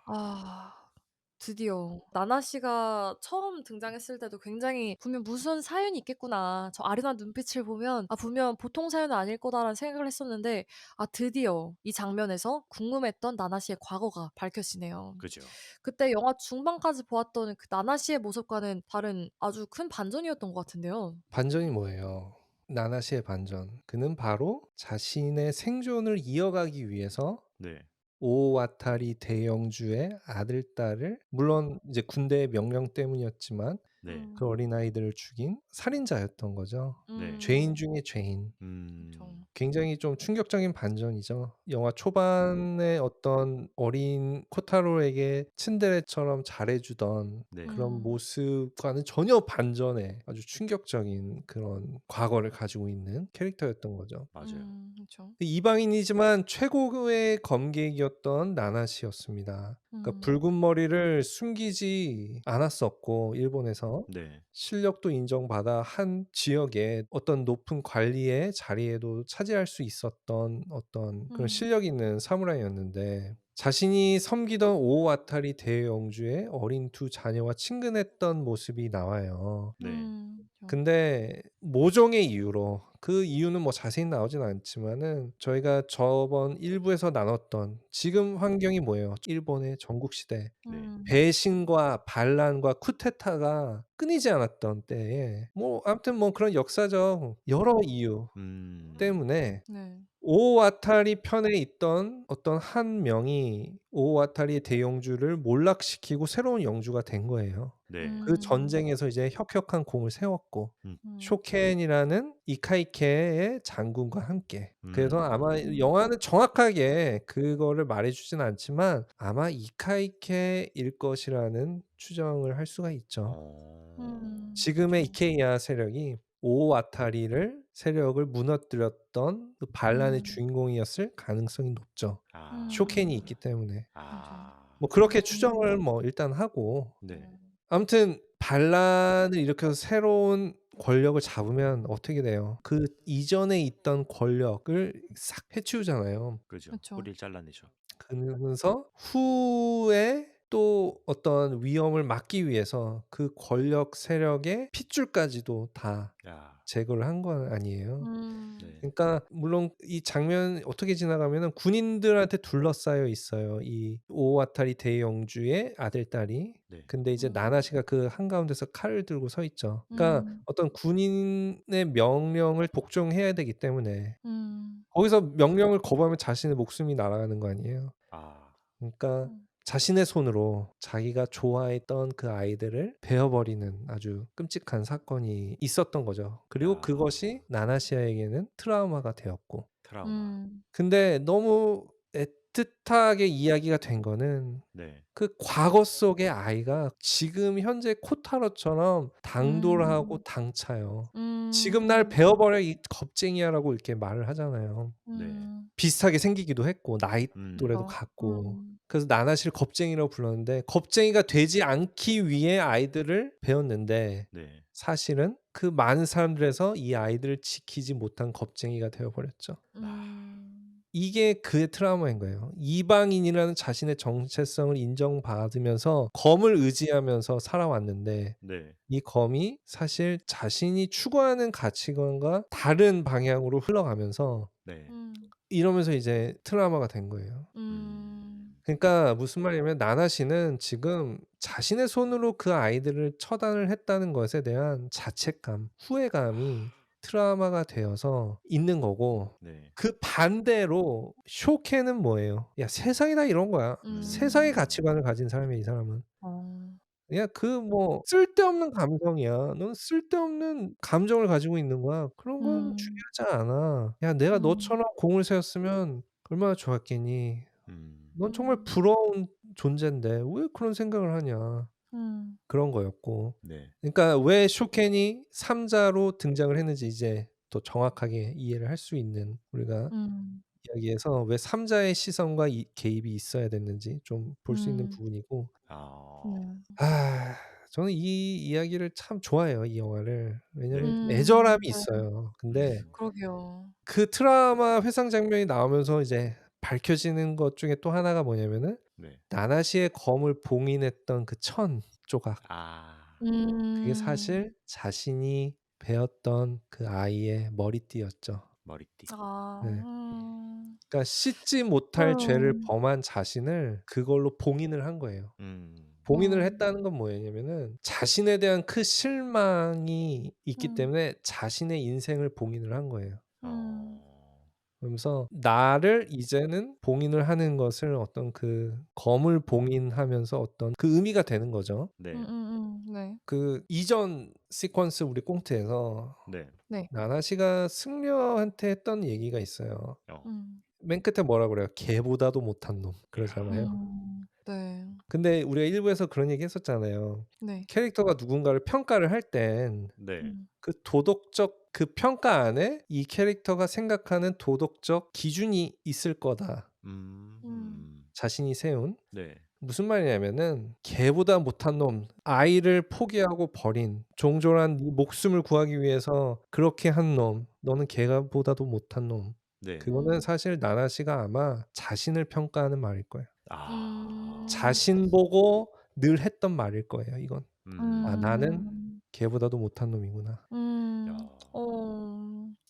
드디어 나나씨가 처음 등장했을 때도 굉장히 분명 무슨 사연이 있겠구나. 저 아련한 눈빛을 보면 분명 보통 사연은 아닐 거다라는 생각을 했었는데 드디어 이 장면에서 궁금했던 나나씨의 과거가 밝혀지네요. 그죠. 그때 영화 중반까지 보았던 그 나나씨의 모습과는 다른 아주 큰 반전이었던 것 같은데요. 반전이 뭐예요? 나나시의 반전. 그는 바로 자신의 생존을 이어가기 위해서 네. 오와타리 대영주의 아들, 딸을 물론 이제 군대의 명령 때문이었지만 네. 그 어린아이들을 죽인 살인자였던 거죠. 네. 죄인 중에 죄인. 그쵸. 굉장히 좀 충격적인 반전이죠. 영화 초반에 어떤 어린 코타로에게 츤데레처럼 잘해주던 네. 그런 음. 모습과는 전혀 반전의 아주 충격적인 그런 과거를 가지고 있는 캐릭터였던 거죠. 맞아요. 그쵸. 이방인이지만 최고의 검객이었던 나나시였습니다. 그러니까 붉은 머리를 숨기지 않았었고 일본에서 네. 실력도 인정받아 한 지역의 어떤 높은 관리의 자리에도 차지할 수 있었던 어떤 그런 실력 있는 사무라이였는데 자신이 섬기던 오와타리 대영주의 어린 두 자녀와 친근했던 모습이 나와요. 네. 근데 모종의 이유로 그 이유는 뭐 자세히 나오진 않지만은 저희가 저번 1부에서 나눴던 지금 환경이 뭐예요? 일본의 전국시대 네. 배신과 반란과 쿠데타가 끊이지 않았던 때에 뭐 아무튼 뭐 그런 역사적 여러 이유 때문에 네. 오와타리 편에 있던 어떤 한 명이 오와타리 대영주를 몰락시키고 새로운 영주가 된 거예요. 네. 그 전쟁에서 이제 혁혁한 공을 세웠고 음. 쇼켄이라는 이카이케의 장군과 함께. 그래서 아마 음. 영화는 정확하게 그거를 말해주진 않지만 아마 이카이케일 것이라는 추정을 할 수가 있죠. 지금의 이케이아 세력이 오와타리를 세력을 무너뜨렸던 그 반란의 주인공이었을 가능성이 높죠. 아. 쇼켄이 있기 때문에. 아. 뭐 그렇게 추정을 뭐 일단 하고 네. 아무튼 반란을 일으켜서 새로운 권력을 잡으면 어떻게 돼요? 그 이전에 있던 권력을 싹 해치우잖아요. 그죠. 그쵸. 뿌리를 잘라내죠. 그러면서 후에 또 어떤 위험을 막기 위해서 그 권력 세력의 핏줄까지도 다 야. 제거를 한 건 아니에요. 네. 그러니까 물론 이 장면 어떻게 지나가면은 군인들한테 둘러싸여 있어요. 이 오와타리 대영주의 아들, 딸이. 네. 근데 이제 나나시가 그 한가운데서 칼을 들고 서 있죠. 그러니까 어떤 군인의 명령을 복종해야 되기 때문에 거기서 명령을 거부하면 자신의 목숨이 날아가는 거 아니에요. 아. 그러니까 자신의 손으로 자기가 좋아했던 그 아이들을 베어버리는 아주 끔찍한 사건이 있었던 거죠. 그리고 야. 그것이 나나시아에게는 트라우마가 되었고. 트라우마. 근데 너무 애틋하게 이야기가 된 거는 네. 그 과거 속의 아이가 지금 현재 코타로처럼 당돌하고 당차요. 지금 날 베어버려 이 겁쟁이야라고 이렇게 말을 하잖아요. 네. 비슷하게 생기기도 했고 나이 또래도 그쵸. 같고. 그래서 나나시를 겁쟁이라고 불렀는데 겁쟁이가 되지 않기 위해 아이들을 배웠는데 네. 사실은 그 많은 사람들에서 이 아이들을 지키지 못한 겁쟁이가 되어 버렸죠. 이게 그의 트라우마인 거예요. 이방인이라는 자신의 정체성을 인정받으면서 검을 의지하면서 살아왔는데 네. 이 검이 사실 자신이 추구하는 가치관과 다른 방향으로 흘러가면서 네. 이러면서 이제 트라우마가 된 거예요. 그러니까 무슨 말이냐면 나나시는 지금 자신의 손으로 그 아이들을 처단을 했다는 것에 대한 자책감, 후회감이 트라우마가 되어서 있는 거고 네. 그 반대로 쇼케는 뭐예요? 야 세상이 다 이런 거야. 세상의 가치관을 가진 사람이야 이 사람은. 야 그 뭐 쓸데없는 감성이야. 넌 쓸데없는 감정을 가지고 있는 거야. 그런 건 중요하지 않아. 야 내가 너처럼 공을 세웠으면 얼마나 좋았겠니. 넌 정말 부러운 존재인데 왜 그런 생각을 하냐. 그런 거였고. 네. 그러니까 왜 쇼켄이 3자로 등장을 했는지 이제 더 정확하게 이해를 할 수 있는 우리가 이야기에서 왜 3자의 시선과 개입이 있어야 됐는지 좀 볼 수 있는 부분이고 저는 이 이야기를 참 좋아해요 이 영화를. 왜냐면 애절함이 있어요. 근데 그러게요. 그 트라우마 회상 장면이 나오면서 이제 밝혀지는 것 중에 또 하나가 뭐냐면은 네. 나나시의 검을 봉인했던 그 천 조각 그게 사실 자신이 베었던 그 아이의 머리띠였죠. 머리띠. 네. 그러니까 씻지 못할 죄를 범한 자신을 그걸로 봉인을 한 거예요. 봉인을 했다는 건 뭐였냐면은 자신에 대한 그 실망이 있기 때문에 자신의 인생을 봉인을 한 거예요. 그러면서 나를 이제는 봉인을 하는 것을 어떤 그 검을 봉인하면서 어떤 그 의미가 되는 거죠. 네. 네. 그 이전 시퀀스 우리 꽁트에서 네. 네. 나나시가 승려한테 했던 얘기가 있어요. 맨 끝에 뭐라 그래요? 개보다도 못한 놈 그러잖아요. 네. 근데 우리가 일부에서 그런 얘기 했었잖아요. 네. 캐릭터가 누군가를 평가를 할 땐 네. 그 도덕적 그 평가 안에 이 캐릭터가 생각하는 도덕적 기준이 있을 거다. 자신이 세운. 네. 무슨 말이냐면은 개보다 못한 놈, 아이를 포기하고 버린 종졸한 네 목숨을 구하기 위해서 그렇게 한 놈, 너는 개보다도 못한 놈. 네. 그거는 사실 나나시가 아마 자신을 평가하는 말일 거예요. 아. 자신 보고 늘 했던 말일 거예요, 이건. 아, 나는 음. 걔보다도 못한 놈이구나. 야.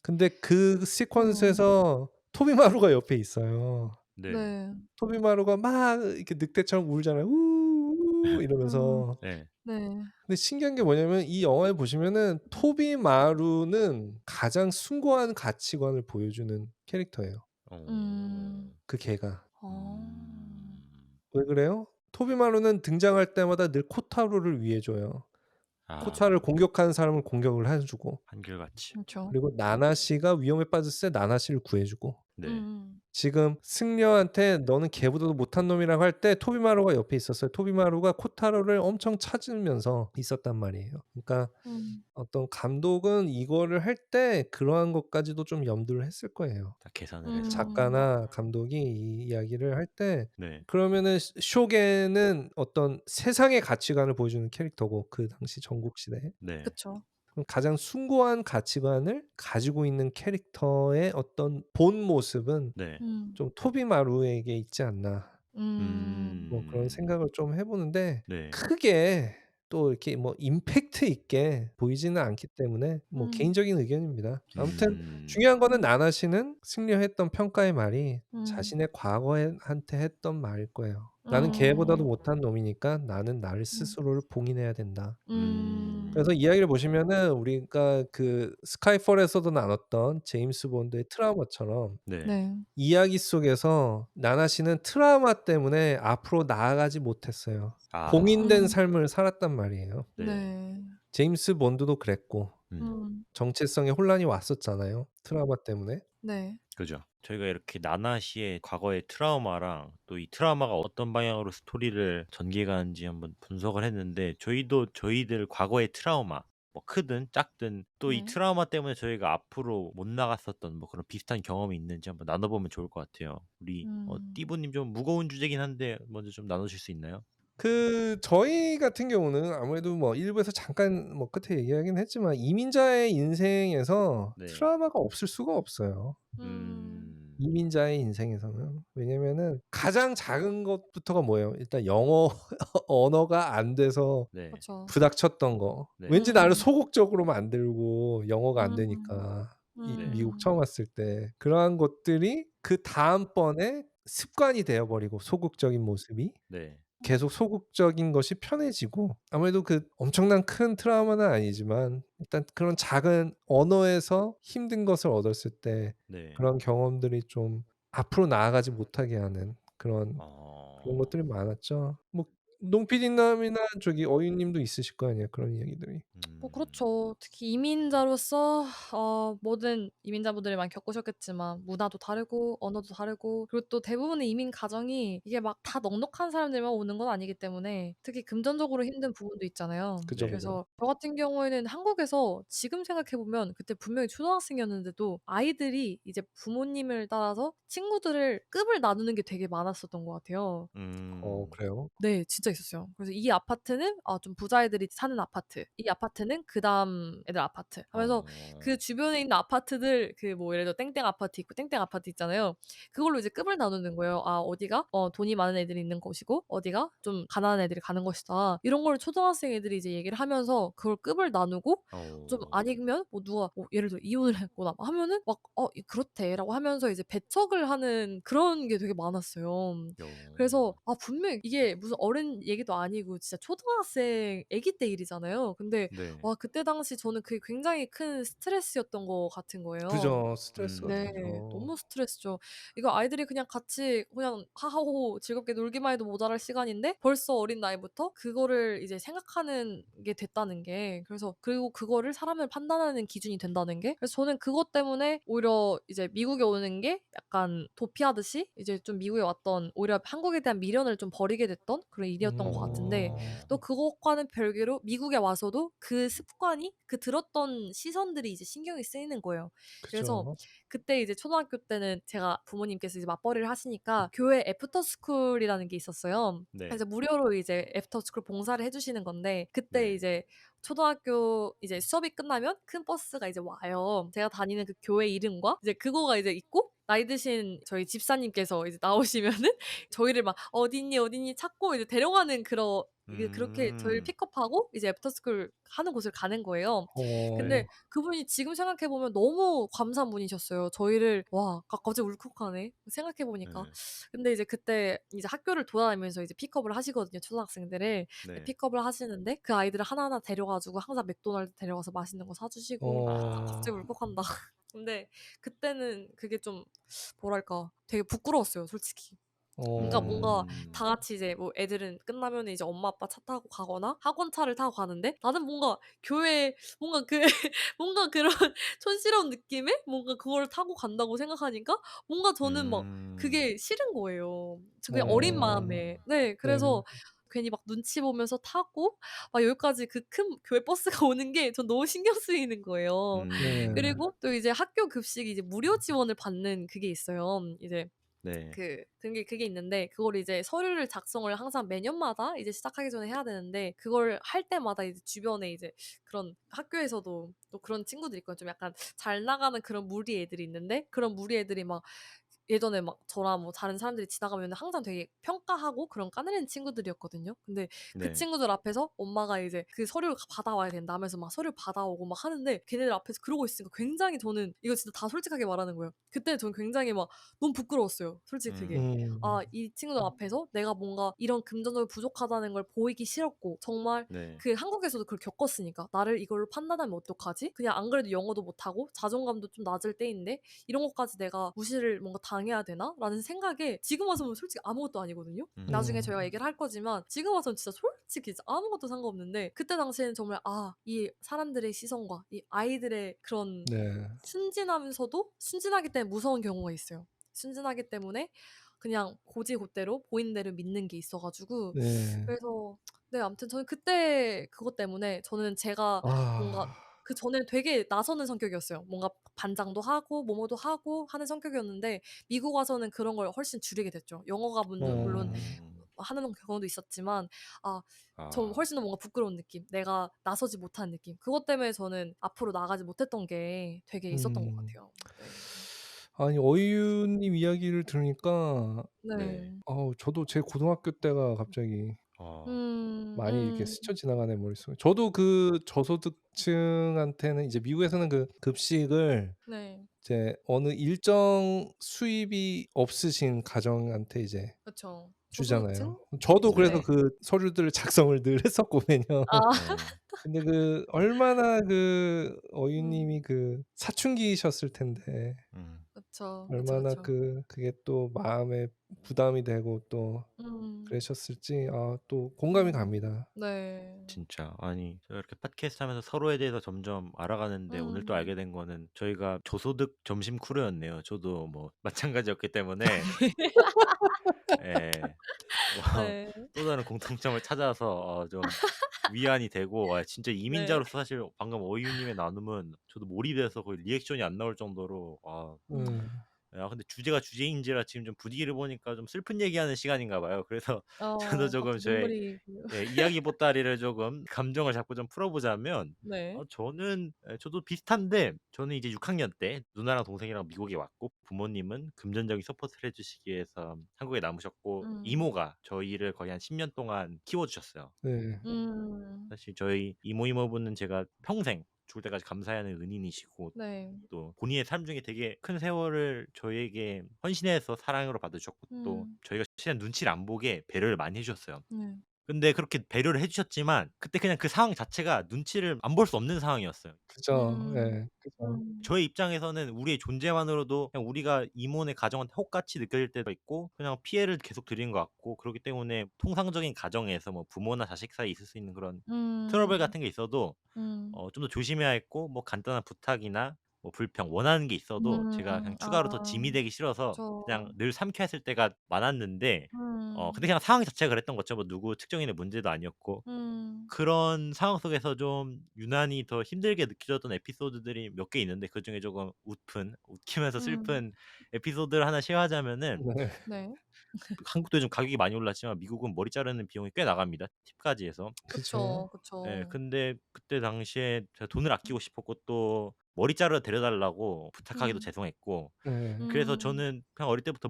근데 그 시퀀스에서 토비마루가 옆에 있어요. 네. 네. 토비마루가 막 이렇게 늑대처럼 울잖아요. 우우 이러면서. 네. 네. 근데 신기한 게 뭐냐면 이 영화에 보시면은 토비마루는 가장 숭고한 가치관을 보여주는 캐릭터예요. 그 걔가. 왜 그래요? 토비마루는 등장할 때마다 늘 코타로를 위해줘요. 코타를 공격하는 사람을 공격을 해주고 한결같이. 그렇죠. 그리고 나나시가 위험에 빠졌을 때 나나시를 구해주고 네. 지금 승려한테 너는 걔보다도 못한 놈이라고 할 때 토비마루가 옆에 있었어요. 토비마루가 코타로를 엄청 찾으면서 있었단 말이에요. 그러니까 어떤 감독은 이거를 할 때 그러한 것까지도 좀 염두를 했을 거예요. 다 계산을 해서. 작가나 감독이 이 이야기를 할 때 네. 그러면은 쇼게는 어떤 세상의 가치관을 보여주는 캐릭터고 그 당시 전국 시대에 네. 그렇죠. 그럼 가장 숭고한 가치관을 가지고 있는 캐릭터의 어떤 본 모습은 네. 좀 토비마루에게 있지 않나 뭐 그런 음. 생각을 좀 해보는데 네. 크게 또 이렇게 뭐 임팩트 있게 보이지는 않기 때문에 뭐 개인적인 의견입니다. 아무튼 중요한 거는 나나시는 승려했던 평가의 말이 자신의 과거한테 했던 말일 거예요. 나는 걔보다도 못한 놈이니까 나는 나를 스스로를 봉인해야 된다. 그래서 이야기를 보시면은 우리가 그 스카이폴에서도 나눴던 제임스 본드의 트라우마처럼 네. 네. 이야기 속에서 나나시는 트라우마 때문에 앞으로 나아가지 못했어요. 아. 봉인된 삶을 살았단 말이에요. 네. 네. 제임스 본드도 그랬고 음. 정체성에 혼란이 왔었잖아요. 트라우마 때문에. 네. 그죠. 저희가 이렇게 나나시의 과거의 트라우마랑 또 이 트라우마가 어떤 방향으로 스토리를 전개가는지 한번 분석을 했는데 저희도 저희들 과거의 트라우마 뭐 크든 작든 또 이 네. 트라우마 때문에 저희가 앞으로 못 나갔었던 뭐 그런 비슷한 경험이 있는지 한번 나눠보면 좋을 것 같아요. 우리 띠부님 좀 무거운 주제긴 한데 먼저 좀 나누실 수 있나요? 저희 같은 경우는 아무래도 뭐 일부에서 잠깐 뭐 끝에 얘기하긴 했지만 이민자의 인생에서 네. 트라우마가 없을 수가 없어요. 음. 이민자의 인생에서는. 왜냐면은 가장 작은 것부터가 뭐예요? 일단 영어 언어가 안 돼서 네. 그렇죠. 부닥쳤던 거. 네. 왠지 나를 음. 소극적으로 만들고 영어가 안 음. 되니까 이 네. 미국 처음 왔을 때 그러한 것들이 그다음번에 습관이 되어 버리고 소극적인 모습이 네. 계속 소극적인 것이 편해지고 아무래도 그 엄청난 큰 트라우마는 아니지만 일단 그런 작은 언어에서 힘든 것을 얻었을 때 네. 그런 경험들이 좀 앞으로 나아가지 못하게 하는 그런 어. 것들이 많았죠. 뭐 농PD님이나 저기 어유님도 있으실 거 아니에요, 그런 이야기들이. 뭐 음. 그렇죠. 특히 이민자로서 모든 이민자분들이 많이 겪으셨겠지만 문화도 다르고 언어도 다르고 그리고 또 대부분의 이민 가정이 이게 막 다 넉넉한 사람들만 오는 건 아니기 때문에 특히 금전적으로 힘든 부분도 있잖아요. 그죠, 네. 그죠. 그래서 저 같은 경우에는 한국에서 지금 생각해 보면 그때 분명히 초등학생이었는데도 아이들이 이제 부모님을 따라서 친구들을 급을 나누는 게 되게 많았었던 것 같아요. 그래요? 네. 진짜 있었어요. 그래서 이 아파트는 좀 부자애들이 사는 아파트, 이 아파트는 그다음 애들 아파트 하면서 그 어. 주변에 있는 아파트들 그 뭐 예를 들어 땡땡 아파트 있고 땡땡 아파트 있잖아요. 그걸로 이제 급을 나누는 거예요. 어디가 돈이 많은 애들이 있는 곳이고 어디가 좀 가난한 애들이 가는 것이다. 이런 걸 초등학생 애들이 이제 얘기를 하면서 그걸 급을 나누고 좀 어. 아니면 뭐 누가 뭐 예를 들어 이혼을 했거나 하면은 막 그렇대."라고 하면서 이제 배척을 하는 그런 게 되게 많았어요. 그래서 분명히 이게 무슨 어른 얘기도 아니고 진짜 초등학생 아기 때 일이잖아요. 근데 네. 그때 당시 저는 그게 굉장히 큰 스트레스였던 것 같은 거예요. 그죠. 스트레스가 네. 되죠. 너무 스트레스죠. 이거 아이들이 그냥 같이 그냥 하하호호 즐겁게 놀기만 해도 모자랄 시간인데 벌써 어린 나이부터 그거를 이제 생각하는 게 됐다는 게 그래서 그리고 그거를 사람을 판단하는 기준이 된다는 게 그래서 저는 그것 때문에 오히려 이제 미국에 오는 게 약간 도피하듯이 이제 좀 미국에 왔던 오히려 한국에 대한 미련을 좀 버리게 됐던 그런 일이었던 것 같은데 또 그것과는 별개로 미국에 와서도 그 습관이 그 들었던 시선들이 이제 신경이 쓰이는 거예요. 그래서 그죠. 그때 이제 초등학교 때는 제가 부모님께서 이제 맞벌이를 하시니까 교회 애프터 스쿨이라는 게 있었어요. 네. 그래서 무료로 이제 애프터 스쿨 봉사를 해 주시는 건데 그때 네. 이제 초등학교 이제 수업이 끝나면 큰 버스가 이제 와요. 제가 다니는 그 교회 이름과 이제 그거가 이제 있고 나이 드신 저희 집사님께서 이제 나오시면은 저희를 막 "어딨니, 어딨니?" 찾고 이제 데려가는 이게 그렇게 저희를 음. 픽업하고 이제 애프터 스쿨 하는 곳을 가는 거예요. 근데 어. 그분이 지금 생각해 보면 너무 감사한 분이셨어요. 저희를 와 갑자기 울컥하네. 생각해 보니까. 네. 근데 이제 그때 이제 학교를 돌아다니면서 이제 픽업을 하시거든요, 초등학생들을. 네. 픽업을 하시는데 그 아이들을 하나하나 데려 가지고 항상 맥도날드 데려가서 맛있는 거 사 주시고 갑자기 어. 울컥한다. 근데 그때는 그게 좀 뭐랄까 되게 부끄러웠어요, 솔직히. 그러니까 뭔가 음. 다 같이 이제 뭐 애들은 끝나면은 이제 엄마 아빠 차 타고 가거나 학원차를 타고 가는데 나는 뭔가 교회 뭔가 그 뭔가 그런 촌스러운 느낌의 뭔가 그걸 타고 간다고 생각하니까 뭔가 저는 막 음. 그게 싫은 거예요. 저 그냥 어린 어. 마음에. 네. 네. 그래서 괜히 막 눈치 보면서 타고 막 여기까지 그 큰 교회 버스가 오는 게 전 너무 신경 쓰이는 거예요. 네. 그리고 또 이제 학교 급식이 이제 무료 지원을 받는 그게 있어요. 이제 네. 그게 있는데 그거를 이제 서류를 작성을 항상 매년마다 이제 시작하기 전에 해야 되는데 그걸 할 때마다 이제 주변에 이제 그런 학교에서도 또 그런 친구들이 있거든요. 좀 약간 잘 나가는 그런 무리 애들이 있는데 그런 무리 애들이 막 예전에 막 저랑 뭐 다른 사람들이 지나가면은 항상 되게 평가하고 그런 까내리는 친구들이었거든요. 근데 그 네. 친구들 앞에서 엄마가 이제 그 서류를 받아와야 된다 하면서 막 서류 받아오고 막 하는데 걔네들 앞에서 그러고 있으니까 굉장히 저는 이거 진짜 다 솔직하게 말하는 거예요. 그때 저는 굉장히 막 너무 부끄러웠어요. 솔직히 그게. 음. 이 친구들 앞에서 내가 뭔가 이런 금전적으로 부족하다는 걸 보이기 싫었고 정말 네. 그 한국에서도 그걸 겪었으니까 '나를 이걸로 판단하면 어떡하지?' 그냥 안 그래도 영어도 못하고 자존감도 좀 낮을 때인데 이런 것까지 내가 무시를 뭔가 당해야 되나? 라는 생각에 지금 와서는 솔직히 아무것도 아니거든요. 나중에 음. 저희가 얘기를 할 거지만 지금 와서는 진짜 솔직히 진짜 아무것도 상관없는데 그때 당시에는 정말 이 사람들의 시선과 이 아이들의 그런 네. 순진하면서도 순진하기 때문에 무서운 경우가 있어요. 순진하기 때문에 그냥 고지고대로 보이는 대로 믿는 게 있어가지고 네. 그래서 네 아무튼 저는 그때 그것 때문에 저는 제가 뭔가 아. 그 전에 되게 나서는 성격이었어요. 뭔가 반장도 하고 뭐뭐도 하고 하는 성격이었는데 미국 와서는 그런 걸 훨씬 줄이게 됐죠. 영어가 물론 음. 하는 경우도 있었지만 좀 아. 훨씬 더 뭔가 부끄러운 느낌, 내가 나서지 못한 느낌. 그것 때문에 저는 앞으로 나가지 못했던 게 되게 있었던 것 음. 같아요. 네. 아니 어이유님 이야기를 들으니까 네. 네. 저도 제 고등학교 때가 갑자기 어. 많이 이렇게 스쳐 지나가네 머릿속에. 저도 그 저소득층한테는 이제 미국에서는 그 급식을 네. 이제 어느 일정 수입이 없으신 가정한테 이제 그쵸. 주잖아요. 저소득층? 저도 그래서 네. 그 서류들을 작성을 늘 했었거든요. 아. 네. 근데 얼마나 음. 어이유님이 사춘기셨을 텐데 음. 그쵸. 그쵸, 얼마나 그쵸. 그게 또 마음에 부담이 되고 또 음. 그러셨을지 또 공감이 갑니다. 네. 진짜 아니 저희가 이렇게 팟캐스트 하면서 서로에 대해서 점점 알아가는데 오늘 또 알게 된 거는 저희가 저소득 점심 크루였네요. 저도 뭐 마찬가지였기 때문에 예. 네. 또 다른 공통점을 찾아서 좀 위안이 되고 진짜 네. 이민자로서 사실 방금 어이유님의 나눔은 저도 몰입돼서 거의 리액션이 안 나올 정도로 음. 근데 주제가 주제인지라 지금 좀 분위기를 보니까 좀 슬픈 얘기하는 시간인가 봐요. 그래서 저도 조금 갑자기 저의 눈물이 이야기 보따리를 조금 감정을 잡고 좀 풀어보자면 네. 저도 비슷한데 저는 이제 6학년 때 누나랑 동생이랑 미국에 왔고 부모님은 금전적인 서포트를 해주시기 위해서 한국에 남으셨고 이모가 저희를 거의 한 10년 동안 키워주셨어요. 네. 사실 저희 이모부는 제가 평생 죽을 때까지 감사해야 하는 은인이시고 네. 또 본인의 삶 중에 되게 큰 세월을 저희에게 헌신해서 사랑으로 받으셨고 또 저희가 최대한 눈치를 안 보게 배려를 많이 해주셨어요. 네. 근데 그렇게 배려를 해주셨지만 그때 그냥 그 상황 자체가 눈치를 안 볼 수 없는 상황이었어요. 그죠. 음. 예. 그죠. 저의 입장에서는 우리의 존재만으로도 그냥 우리가 이모네 가정한테 혹같이 느껴질 때도 있고 그냥 피해를 계속 드린 것 같고 그렇기 때문에 통상적인 가정에서 뭐 부모나 자식 사이에 있을 수 있는 그런 트러블 같은 게 있어도 좀 더 조심해야 했고 뭐 간단한 부탁이나 뭐 불평 원하는 게 있어도 제가 그냥 추가로 더 짐이 되기 싫어서 그쵸. 그냥 늘 삼켜했을 때가 많았는데 근데 음. 그냥 상황 자체가 그랬던 거죠. 뭐 누구 특정인의 문제도 아니었고 그런 상황 속에서 좀 유난히 더 힘들게 느껴졌던 에피소드들이 몇 개 있는데 그중에 조금 웃기면서 슬픈 에피소드를 하나 쉐어하자면은 네. 네. 한국도 요즘 가격이 많이 올랐지만 미국은 머리 자르는 비용이 꽤 나갑니다. 팁까지 해서. 그죠. 그쵸. 예. 근데 그때 당시에 제가 돈을 아끼고 싶었고 또 머리 자르러 데려달라고 부탁하기도 죄송했고 네. 그래서 저는 그냥 어릴 때부터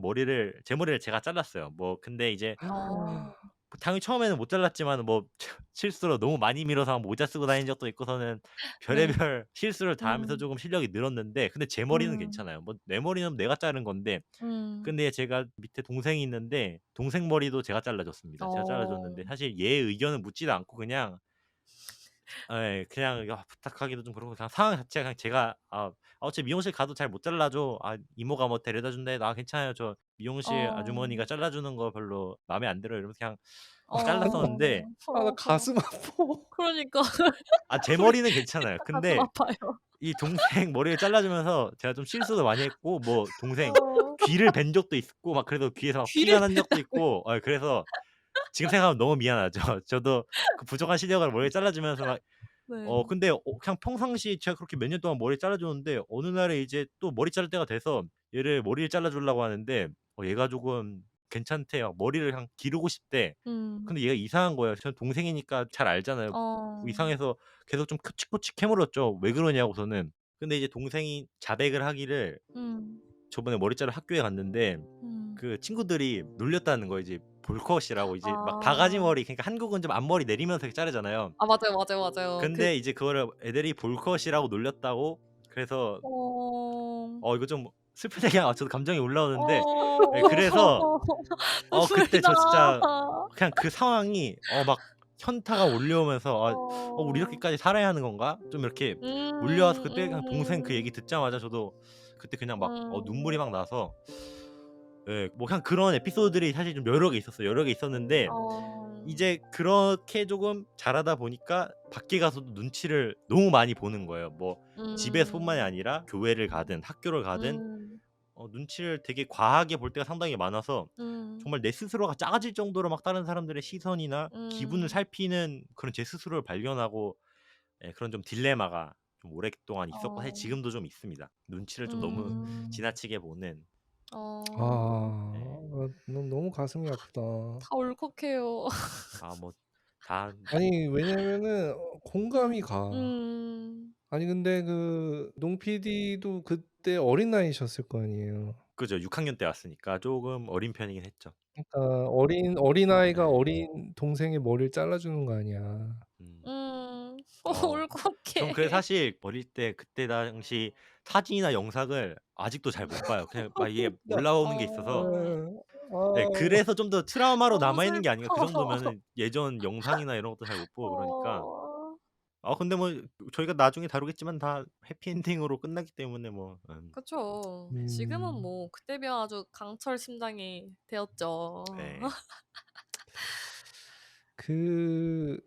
제 머리를 제가 잘랐어요. 뭐 근데 이제 당연히 처음에는 못 잘랐지만 뭐 실수로 너무 많이 밀어서 모자 쓰고 다닌 적도 있고서는 네. 별의별 실수를 다 하면서 조금 실력이 늘었는데 근데 제 머리는 음. 괜찮아요. 뭐 내 머리는 내가 자른 건데 음. 근데 제가 밑에 동생이 있는데 동생 머리도 제가 잘라 줬습니다. 제가 잘라 줬는데 사실 얘의 의견은 묻지도 않고 그냥 그냥 부탁하기도 좀 그렇고 그냥 상황 자체가 그냥 제가 어차피 미용실 가도 잘 못 잘라 줘. 이모가 뭐 데려다 준대. 나 괜찮아요. 저 미용실 아주머니가 잘라 주는 거 별로 마음에 안 들어요. 이러면서 그냥 잘랐었는데 나 가슴 아파. 그러니까 제 소리 머리는 괜찮아요. 가슴 근데 아파요. 이 동생 머리를 잘라 주면서 제가 좀 실수도 많이 했고 뭐 동생 어. 귀를 벤 적도 있고 막 그래서 귀에서 막 피가 귀를 난 적도 있고 그래서 지금 생각하면 너무 미안하죠. 저도 그 부족한 실력을 머리를 잘라 주면서 막 네. 근데 그냥 평상시 제가 그렇게 몇 년 동안 머리 잘라 줬는데 어느 날에 이제 또 머리 자를 때가 돼서 얘를 머리를 잘라 주려고 하는데 얘가 조금 괜찮대. 막 머리를 그냥 기르고 싶대. 근데 얘가 이상한 거예요. 저는 동생이니까 잘 알잖아요. 이상해서 계속 좀 코치코치 캐물었죠. 왜 그러냐고서는. 근데 이제 동생이 자백을 하기를 저번에 머리 자르러 학교에 갔는데 그 친구들이 놀렸다는 거예요. 이제 볼컷이라고 이제 막 바가지 머리 그러니까 한국은 좀 앞머리 내리면서 이렇게 자르잖아요. 맞아요. 근데 이제 그거를 애들이 볼컷이라고 놀렸다고 그래서 이거 좀 슬픈 얘기야. 저도 감정이 올라오는데 그래서 눈물이 그때 나. 저 진짜 그냥 그 상황이 막 현타가 몰려오면서 '우리 이렇게까지 살아야 하는 건가?' 좀 이렇게 몰려와서 그때 그냥 동생 그 얘기 듣자마자 저도 그때 그냥 막 눈물이 막 나서 예. 뭐 그냥 그런 에피소드들이 사실 좀 여러 개 있었어요. 여러 개 있었는데 어. 이제 그렇게 조금 자라다 보니까 밖에 가서도 눈치를 너무 많이 보는 거예요. 뭐 집에서뿐만이 음. 아니라 교회를 가든 학교를 가든 음. 눈치를 되게 과하게 볼 때가 상당히 많아서 음. 정말 내 스스로가 작아질 정도로 막 다른 사람들의 시선이나 기분을 음. 살피는 그런 제 스스로를 발견하고 그런 좀 딜레마가 좀 오랫동안 있었고 사실 어. 지금도 좀 있습니다. 눈치를 좀 너무 음. 지나치게 보는. 어. 예. 너무 가슴이 아프다. 다 울컥해요. 뭐 다 아니 왜냐면은 공감이 가. 음. 아니 근데 농 PD도 그때 어린 나이셨을 거 아니에요. 그죠. 6 학년 때 왔으니까 조금 어린 편이긴 했죠. 그러니까 어린아이가 예. 어린 동생의 머리를 잘라주는 거 아니야. 음. 어 전 그래서 울컥해. 사실 어릴 때 그때 당시 사진이나 영상을 아직도 잘 못 봐요. 그냥 막 이게 나 올라오는 게 있어서. 어. 예. 예, 그래서 좀 더 트라우마로 너무 남아 있는 게 아닌가. 그 슬퍼. 정도면은 예전 영상이나 이런 것도 잘 못 보고 그러니까. 어. 근데 뭐 저희가 나중에 다루겠지만 다 해피 엔딩으로 끝나기 때문에 뭐 그쵸. 지금은 음. 뭐 그때 비하면 아주 강철 심장이 되었죠. 예. 그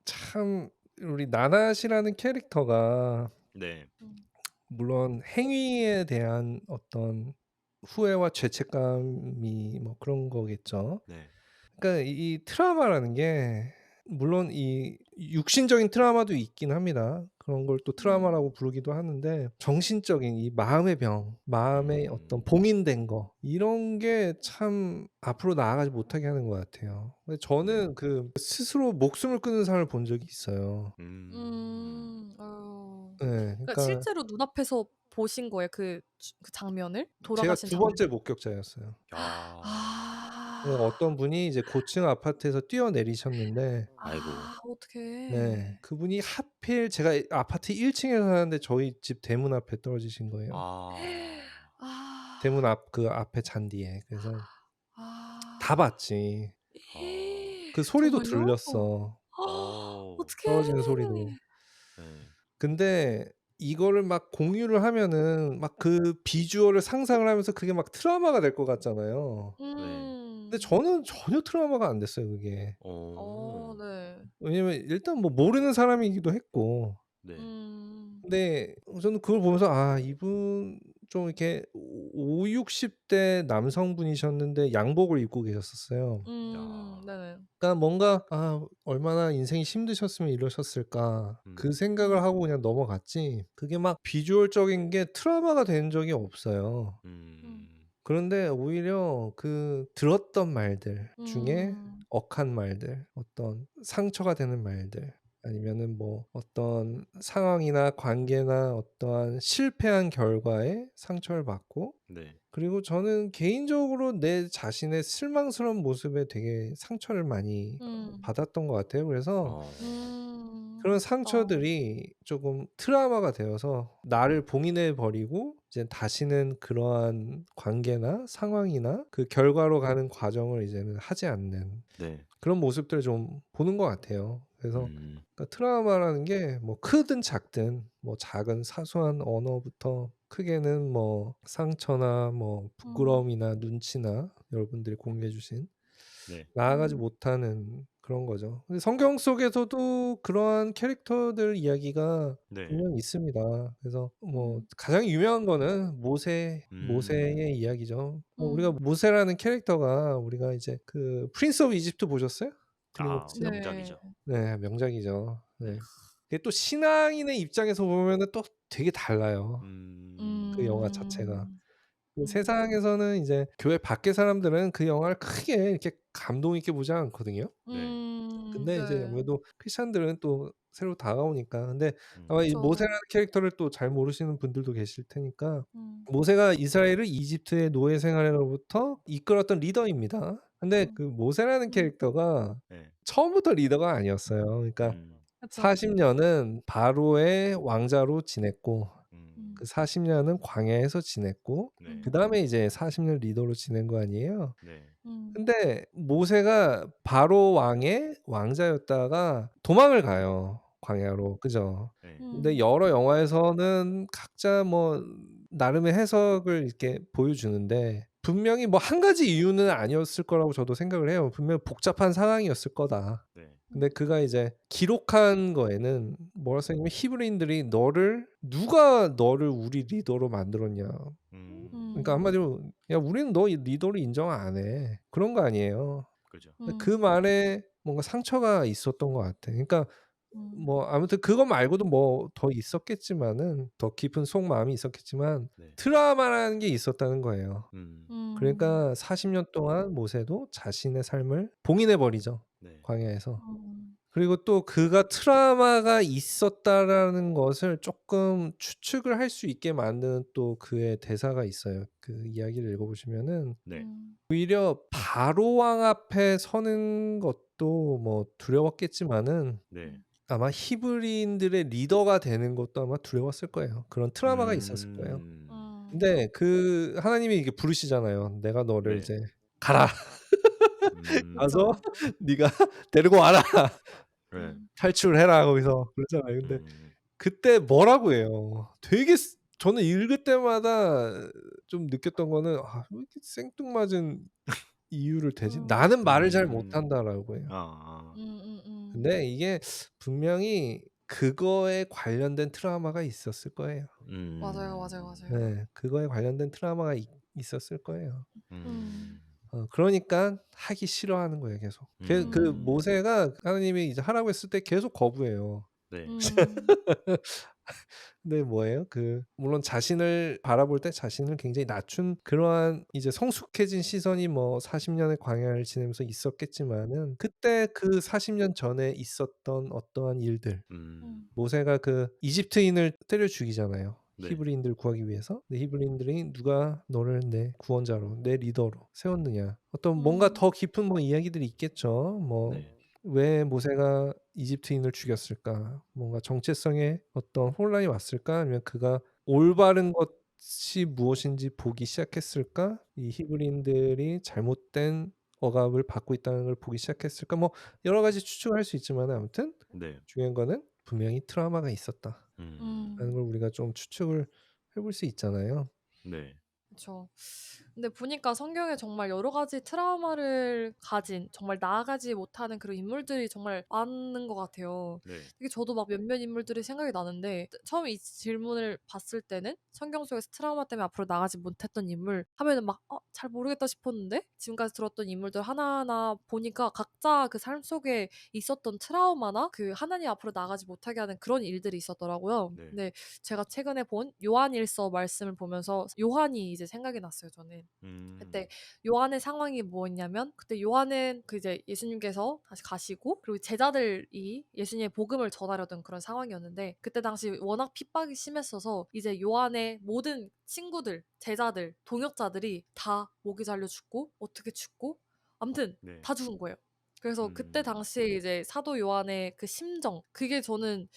참 우리 나나시라는 캐릭터가 네. 음. 물론 행위에 대한 어떤 후회와 죄책감이 뭐 그런 거겠죠. 네. 그러니까 이 트라우마라는 게 물론 이 육신적인 트라우마도 있긴 합니다. 그런 걸 또 음. 트라우마라고 부르기도 하는데 정신적인 이 마음의 병, 마음의 어떤 음. 봉인된 거 이런 게 참 앞으로 나아가지 못하게 하는 것 같아요. 근데 저는 스스로 목숨을 끊는 사람을 본 적이 있어요. 어유. 예. 그러니까 그러니까 실제로 눈앞에서 보신 거예요? 그 장면을? 제가 돌아가신 두 번째 장면을? 목격자였어요. 야. 어떤 아. 분이 이제 고층 아파트에서 뛰어내리셨는데 아이고. 어떡해. 네. 그분이 하필 제가 아파트 1 층에 사는데 저희 집 대문 앞에 떨어지신 거예요. 아. 대문 아. 앞 앞에 잔디에. 그래서 다 아. 봤지. 어. 그 소리도 정말요? 들렸어. 떨어지는 어떡해. 소리도. 네. 근데 이거를 막 공유를 하면은 막 그 비주얼을 상상을 하면서 그게 막 트라우마가 될 것 같잖아요. 네. 근데 음. 저는 전혀 트라우마가 안 됐어요 그게. 어. 네. 왜냐면 일단 뭐 모르는 사람이기도 했고. 네. 음. 근데 저는 그걸 보면서 '아 이분 좀 이렇게 50-60대 남성분이셨는데 양복을 입고 계셨었어요. 야. 네네. 그러니까 뭔가 '아 얼마나 인생이 힘드셨으면 이러셨을까.' 그 음. 생각을 하고 그냥 넘어갔지 그게 막 비주얼적인 게 트라우마가 된 적이 없어요. 음. 그런데 오히려 들었던 말들 중에 음. 억한 말들, 어떤 상처가 되는 말들 아니면은 뭐 어떤 상황이나 관계나 어떠한 실패한 결과에 상처를 받고 네. 그리고 저는 개인적으로 내 자신의 실망스러운 모습에 되게 상처를 많이 음. 받았던 것 같아요. 그래서 그런 그렇겠다. 상처들이 조금 트라우마가 되어서 나를 봉인해 버리고 이제 다시는 그러한 관계나 상황이나 그 결과로 가는 과정을 이제는 하지 않는 네. 그런 모습들을 좀 보는 것 같아요. 그래서 음. 트라우마라는 게 뭐 크든 작든 뭐 작은 사소한 언어부터 크게는 뭐 상처나 뭐 음. 부끄러움이나 눈치나 여러분들이 공유해 주신 네. 나아가지 음. 못하는 그런 거죠. 근데 성경 속에서도 그러한 캐릭터들 이야기가 네. 분명히 있습니다. 그래서 뭐 음. 가장 유명한 거는 음. 모세의 이야기죠. 뭐 우리가 음. 모세라는 캐릭터가 우리가 이제 프린스 오브 이집트 보셨어요? 드림웍스? 네. 명작이죠. 네. 명작이죠. 네. 네. 그게 또 신앙인의 입장에서 보면은 또 되게 달라요, 그 영화 자체가. 음. 음. 세상에서는 이제 교회 밖의 사람들은 그 영화를 크게 이렇게 감동 있게 보지 않거든요. 네. 근데 이제 네. 아무래도 크리스찬들은 또 새로 다가오니까. 근데 아마 이 그쵸. 모세라는 캐릭터를 또 잘 모르시는 분들도 계실 테니까 음. 모세가 이스라엘을 이집트의 노예 생활로부터 이끌었던 리더입니다. 근데 음. 모세라는 음. 캐릭터가 네. 처음부터 리더가 아니었어요. 그러니까 음. 그쵸. 40 년은 바로의 왕자로 지냈고 음. 40 년은 광야에서 지냈고 네. 그다음에 이제 40년 리더로 지낸 거 아니에요. 네. 음. 근데 모세가 바로 왕의 왕자였다가 도망을 가요, 광야로. 그죠? 네. 근데 음. 여러 영화에서는 각자 뭐 나름의 해석을 이렇게 보여주는데 분명히 뭐 한 가지 이유는 아니었을 거라고 저도 생각을 해요. 분명 복잡한 상황이었을 거다. 네. 근데 그가 이제 기록한 거에는 뭐라 써있냐면 히브리인들이 누가 너를 우리 리더로 만들었냐. 그러니까 한마디로 야 우리는 너 리더로 인정 안 해. 그런 거 아니에요. 그죠. 근데 그 말에 뭔가 상처가 있었던 것 같아. 그러니까 뭐 아무튼 그거 말고도 뭐 더 있었겠지만은 더 깊은 속마음이 있었겠지만 네. 트라우마라는 게 있었다는 거예요. 음. 그러니까 40년 동안 모세도 자신의 삶을 봉인해 버리죠. 네. 광야에서. 그리고 또 그가 트라우마가 있었다라는 것을 조금 추측을 할 수 있게 만드는 또 그의 대사가 있어요. 그 이야기를 읽어보시면은 네. 오히려 바로 왕 앞에 서는 것도 뭐 두려웠겠지만은 네. 아마 히브리인들의 리더가 되는 것도 아마 두려웠을 거예요. 그런 트라우마가 있었을 거예요. 근데 그 하나님이 이게 부르시잖아요. 내가 너를 네. 이제 가라. 가서 그쵸. 네가 데리고 와라. 네. 탈출해라 거기서 그러잖아요. 근데 그때 뭐라고 해요. 되게 저는 읽을 때마다 좀 느꼈던 거는 아, 왜 이렇게 생뚱맞은 이유를 대지? 나는 말을 잘 못한다라고 해요. 아. 근데 이게 분명히 그거에 관련된 트라우마가 있었을 거예요. 맞아요. 네, 그거에 관련된 트라우마가 있었을 거예요. 음. 그러니까 하기 싫어하는 거예요, 계속. 그 모세가 하나님이 이제 하라고 했을 때 계속 거부해요. 네. 근데 뭐예요? 물론 자신을 바라볼 때 자신을 굉장히 낮춘 그러한 이제 성숙해진 시선이 뭐 40년의 광야를 지내면서 있었겠지만은 그때 그 40년 전에 있었던 어떠한 일들 모세가 그 이집트인을 때려 죽이잖아요. 네. 히브리인들 구하기 위해서. 근데 히브리인들이 누가 너를 내 구원자로 내 리더로 세웠느냐. 어떤 뭔가 더 깊은 뭐 이야기들이 있겠죠. 뭐 네. 왜 모세가 이집트인을 죽였을까? 뭔가 정체성에 어떤 혼란이 왔을까? 아니면 그가 올바른 것이 무엇인지 보기 시작했을까? 이 히브리인들이 잘못된 억압을 받고 있다는 걸 보기 시작했을까? 뭐 여러 가지 추측을 할 수 있지만 아무튼 네. 중요한 거는 분명히 트라우마가 있었다라는 걸 우리가 좀 추측을 해볼 수 있잖아요. 네. 그쵸. 근데 보니까 성경에 정말 여러 가지 트라우마를 가진 정말 나아가지 못하는 그런 인물들이 정말 많은 것 같아요. 네. 되게 저도 막 몇몇 인물들이 생각이 나는데 처음에 이 질문을 봤을 때는 성경 속에서 트라우마 때문에 앞으로 나가지 못했던 인물 하면은 막 잘 모르겠다 싶었는데 지금까지 들었던 인물들 하나하나 보니까 각자 그 삶 속에 있었던 트라우마나 그 하나님 앞으로 나가지 못하게 하는 그런 일들이 있었더라고요. 네. 근데 제가 최근에 본 요한일서 말씀을 보면서 요한이 이제 생각이 났어요, 저는. 그때 요한의 상황이 뭐였냐면 그때 요한은 그 이제 예수님께서 다시 가시고 그리고 제자들이 예수님의 복음을 전하려던 그런 상황이었는데 그때 당시 워낙 핍박이 심했어서 이제 요한의 모든 친구들, 제자들, 동역자들이 다 목이 잘려 죽고 어떻게 죽고 아무튼 네. 다 죽은 거예요. 그래서 그때 당시에 이제 사도 요한의 그 심정 그게 저는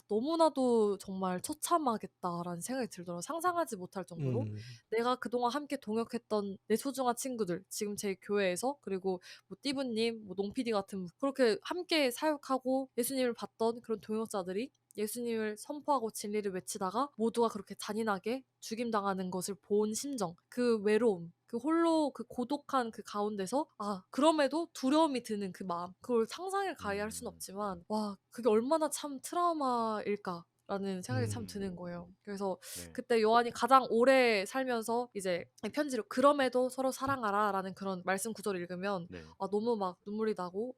너무나도 정말 처참하겠다라는 생각이 들더라고요. 상상하지 못할 정도로 내가 그동안 함께 동역했던 내 소중한 친구들 지금 제 교회에서 그리고 뭐 띠부님, 뭐 농PD 같은 그렇게 함께 사역하고 예수님을 봤던 그런 동역자들이 예수님을 선포하고 진리를 외치다가 모두가 그렇게 잔인하게 죽임당하는 것을 본 심정, 그 외로움, 그 홀로 그 고독한 그 가운데서 그럼에도 두려움이 드는 그 마음 그걸 상상을 가히 할 수는 없지만 와 그게 얼마나 참 트라우마일까 라는 생각이 참 드는 거예요. 그래서 네. 그때 요한이 가장 오래 살면서 이제 편지로 그럼에도 서로 사랑하라라는 그런 말씀 구절을 읽으면 네. 너무 막 눈물이 나고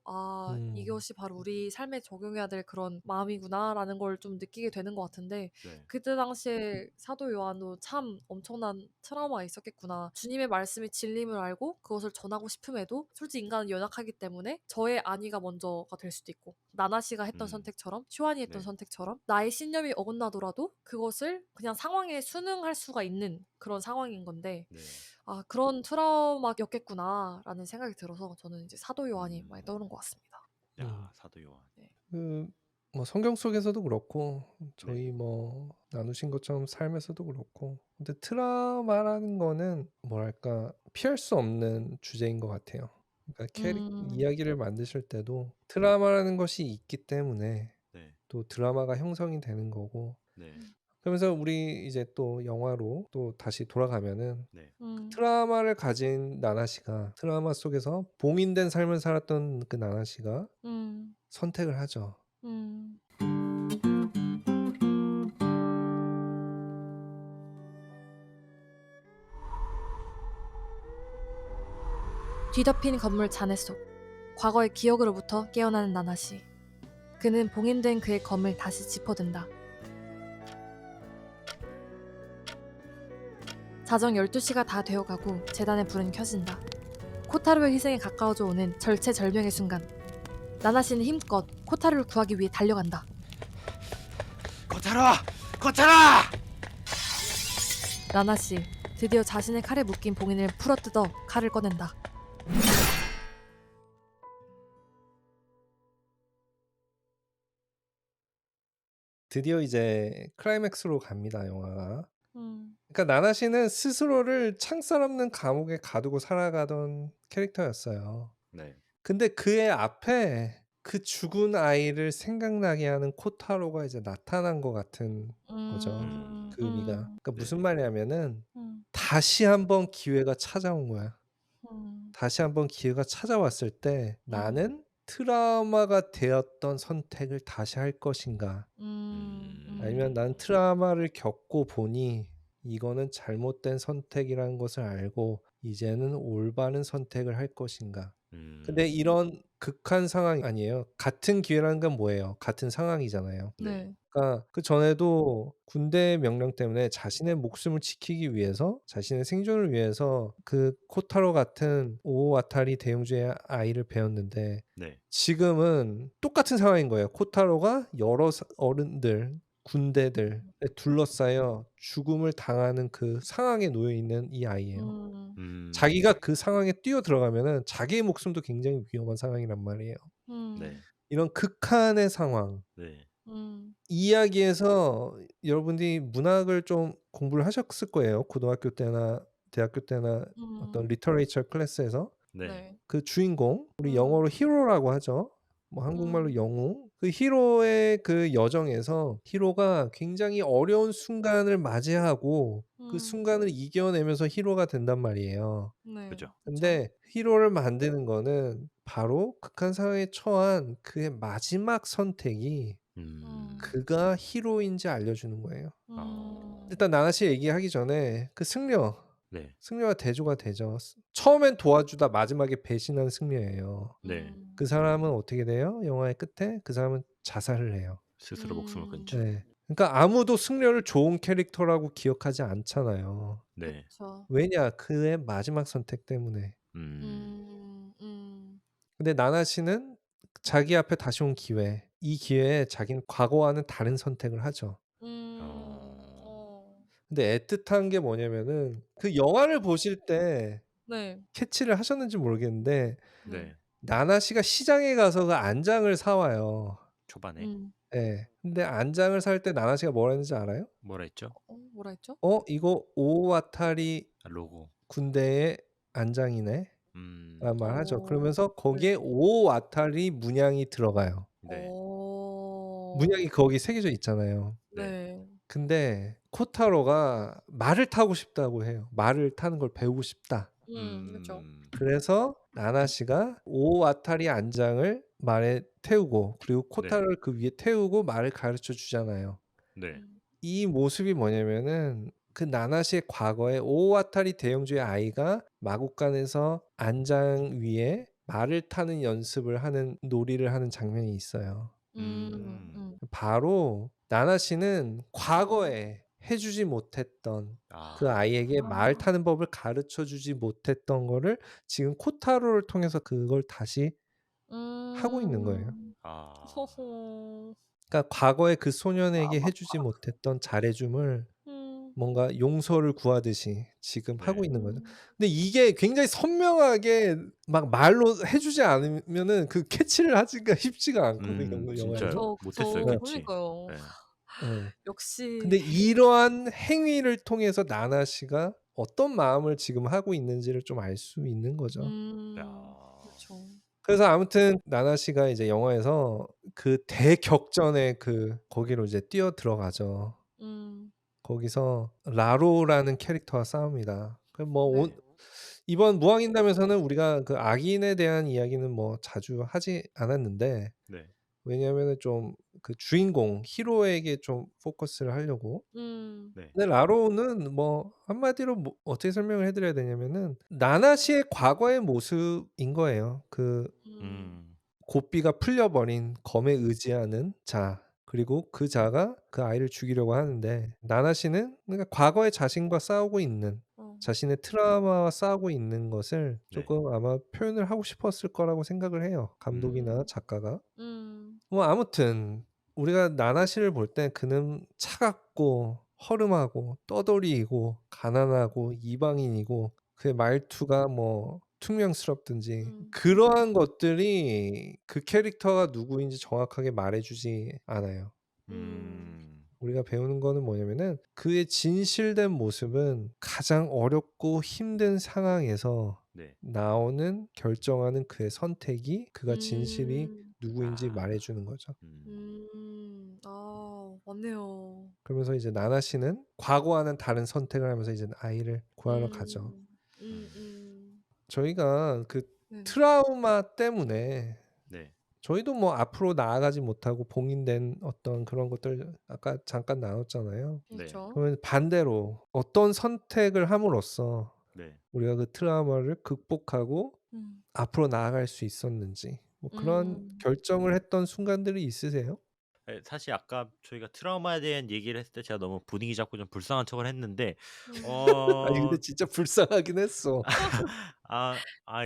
이것이 바로 우리 삶에 적용해야 될 그런 마음이구나라는 걸 좀 느끼게 되는 것 같은데 네. 그때 당시에 사도 요한도 참 엄청난 트라우마가 있었겠구나. 주님의 말씀이 진림을 알고 그것을 전하고 싶음에도 솔직히 인간은 연약하기 때문에 저의 안위가 먼저가 될 수도 있고 나나 씨가 했던 선택처럼 슈안이 했던 네. 선택처럼 나의 신념이 어긋나더라도 그것을 그냥 상황에 순응할 수가 있는 그런 상황인 건데 네. 그런 트라우마였겠구나라는 생각이 들어서 저는 이제 사도 요한이 많이 떠오른 것 같습니다. 야, 사도 요한. 뭐 성경 속에서도 그렇고 저희 네. 뭐 나누신 것처럼 삶에서도 그렇고 근데 트라우마라는 거는 뭐랄까 피할 수 없는 주제인 것 같아요. 그러니까 이야기를 만드실 때도 트라우마라는 것이 있기 때문에 네. 또 드라마가 형성이 되는 거고 네. 그러면서 우리 이제 또 영화로 또 다시 돌아가면은 네. 트라우마를 가진 나나 씨가 트라우마 속에서 봉인된 삶을 살았던 그 나나 씨가 선택을 하죠. 음. 뒤덮인 건물 잔해 속 과거의 기억으로부터 깨어나는 나나 씨. 그는 봉인된 그의 검을 다시 짚어든다. 자정 12시가 다 되어가고 재단의 불은 켜진다. 코타로의 희생에 가까워져 오는 절체절명의 순간 나나 씨는 힘껏 코타로를 구하기 위해 달려간다. 코타로! 코타로! 나나 씨 드디어 자신의 칼에 묶인 봉인을 풀어뜯어 칼을 꺼낸다. 드디어 이제 클라이맥스로 갑니다, 영화가. 그러니까 나나 씨는 스스로를 창살 없는 감옥에 가두고 살아가던 캐릭터였어요. 네. 근데 그의 앞에 그 죽은 아이를 생각나게 하는 코타로가 이제 나타난 것 같은 거죠. 그 의미가. 그러니까 무슨 말이냐면은 다시 한번 기회가 찾아온 거야. 다시 한번 기회가 찾아왔을 때 나는 트라우마가 되었던 선택을 다시 할 것인가? 아니면 난 트라우마를 겪고 보니 이거는 잘못된 선택이라는 것을 알고 이제는 올바른 선택을 할 것인가? 근데 이런 극한 상황이 아니에요. 같은 기회라는 건 뭐예요? 같은 상황이잖아요. 네. 그러니까 그 전에도 군대 명령 때문에 자신의 목숨을 지키기 위해서 자신의 생존을 위해서 그 코타로 같은 오와타리 대용주의 아이를 배웠는데 네. 지금은 똑같은 상황인 거예요. 코타로가 여러 어른들, 군대들에 둘러싸여 죽음을 당하는 그 상황에 놓여 있는 이 아이예요. 자기가 그 상황에 뛰어 들어가면은 자기의 목숨도 굉장히 위험한 상황이란 말이에요. 네. 이런 극한의 상황. 네. 이 이야기에서 여러분들이 문학을 좀 공부를 하셨을 거예요. 고등학교 때나 대학교 때나 어떤 리터레이처 클래스에서. 네. 그 주인공, 우리 영어로 히로라고 하죠. 뭐 한국말로 영웅. 그 히로의 그 여정에서 히로가 굉장히 어려운 순간을 맞이하고 그 순간을 이겨내면서 히로가 된단 말이에요. 그죠. 근데 히로를 만드는 거는 바로 극한 상황에 처한 그의 마지막 선택이 그가 히로인지 알려주는 거예요. 일단 나나 씨 얘기하기 전에 그 네. 승려가 대조가 되죠. 처음엔 도와주다 마지막에 배신한 승려예요. 네. 그 사람은 어떻게 돼요? 영화의 끝에 그 사람은 자살을 해요. 스스로 목숨을 끊죠. 네. 그러니까 아무도 승려를 좋은 캐릭터라고 기억하지 않잖아요. 네. 그쵸. 왜냐? 그의 마지막 선택 때문에. 근데 나나 씨는 자기 앞에 다시 온 기회, 이 기회에 자기는 과거와는 다른 선택을 하죠. 근데 애틋한 게 뭐냐면은 그 영화를 보실 때 네. 캐치를 하셨는지 모르겠는데 네. 나나 씨가 시장에 가서 그 안장을 사 와요. 초반에 예. 근데 안장을 살 때 나나 씨가 뭐라 했는지 알아요? 뭐라 했죠? 뭐라 했죠? 이거 오와타리 로고. 군대의 안장이네. 라는 말을 하죠. 그러면서 거기에 네. 오와타리 문양이 들어가요. 네. 문양이 거기 새겨져 있잖아요. 네. 근데 코타로가 말을 타고 싶다고 해요. 말을 타는 걸 배우고 싶다. 그쵸. 그래서 나나 씨가 오와타리 안장을 말에 태우고 그리고 코타로를 그 위에 태우고 말을 가르쳐 주잖아요. 네. 이 모습이 뭐냐면은 그 나나 씨의 과거에 오와타리 대영주의 아이가 마국간에서 안장 위에 말을 타는 연습을 하는 놀이를 하는 장면이 있어요. 바로 나나 씨는 과거에 해주지 못했던 그 아이에게 말 타는 법을 가르쳐 주지 못했던 거를 지금 코타로를 통해서 그걸 다시 하고 있는 거예요. 허허. 그러니까 과거에 그 소년에게 해주지 못했던 잘해줌을 뭔가 용서를 구하듯이 지금 하고 있는 거죠. 근데 이게 굉장히 선명하게 막 말로 해주지 않으면은 그 캐치를 하기가 쉽지가 않거든요. 영화에서. 못했어요, 네. 캐치. 그러니까요. 네. 네. 역시. 근데 이러한 행위를 통해서 나나 씨가 어떤 마음을 지금 하고 있는지를 좀 알 수 있는 거죠. 그렇죠. 그래서 아무튼 나나 씨가 이제 영화에서 그 대격전의 그 거기로 이제 뛰어 들어가죠. 거기서 라로라는 캐릭터와 싸웁니다. 뭐 네. 이번 무왕인담에서는 우리가 그 악인에 대한 이야기는 뭐 자주 하지 않았는데 네. 왜냐하면은 좀 그 주인공 히로에게 좀 포커스를 하려고. 음. 네. 근데 라로는 뭐 한마디로 뭐 어떻게 설명을 해 드려야 되냐면은 나나시의 과거의 모습인 거예요. 그 음. 음. 고삐가 풀려 버린 검에 의지하는 자. 그리고 그 자가 그 아이를 죽이려고 하는데 나나시는 그러니까 과거의 자신과 싸우고 있는 어. 자신의 트라우마와 싸우고 있는 것을 네. 조금 아마 표현을 하고 싶었을 거라고 생각을 해요, 감독이나 음. 작가가. 음. 뭐 아무튼 우리가 나나시를 볼 때 그는 차갑고 허름하고 떠돌이이고 가난하고 이방인이고 그의 말투가 뭐 퉁명스럽든지 음. 그러한 것들이 그 캐릭터가 누구인지 정확하게 말해 주지 않아요. 음. 우리가 배우는 거는 뭐냐면은 그의 진실된 모습은 가장 어렵고 힘든 상황에서 네. 나오는 결정하는 그의 선택이 그가 진실이 음. 누구인지 아. 말해 주는 거죠. 아, 맞네요. 그러면서 이제 나나 씨는 과거와는 다른 선택을 하면서 이제 아이를 구하러 가죠. 음. 음. 저희가 그 네. 트라우마 때문에 네. 저희도 뭐 앞으로 나아가지 못하고 봉인된 어떤 그런 것들 아까 잠깐 나눴잖아요. 네. 그렇죠. 그러면 반대로 어떤 선택을 함으로써 네. 우리가 그 트라우마를 극복하고 음. 앞으로 나아갈 수 있었는지 뭐 그런 음. 결정을 했던 순간들이 있으세요? 예, 사실 아까 저희가 트라우마에 대한 얘기를 했을 때 제가 너무 분위기 잡고 좀 불쌍한 척을 했는데 음. 아니 근데 어 진짜 불쌍하긴 했어.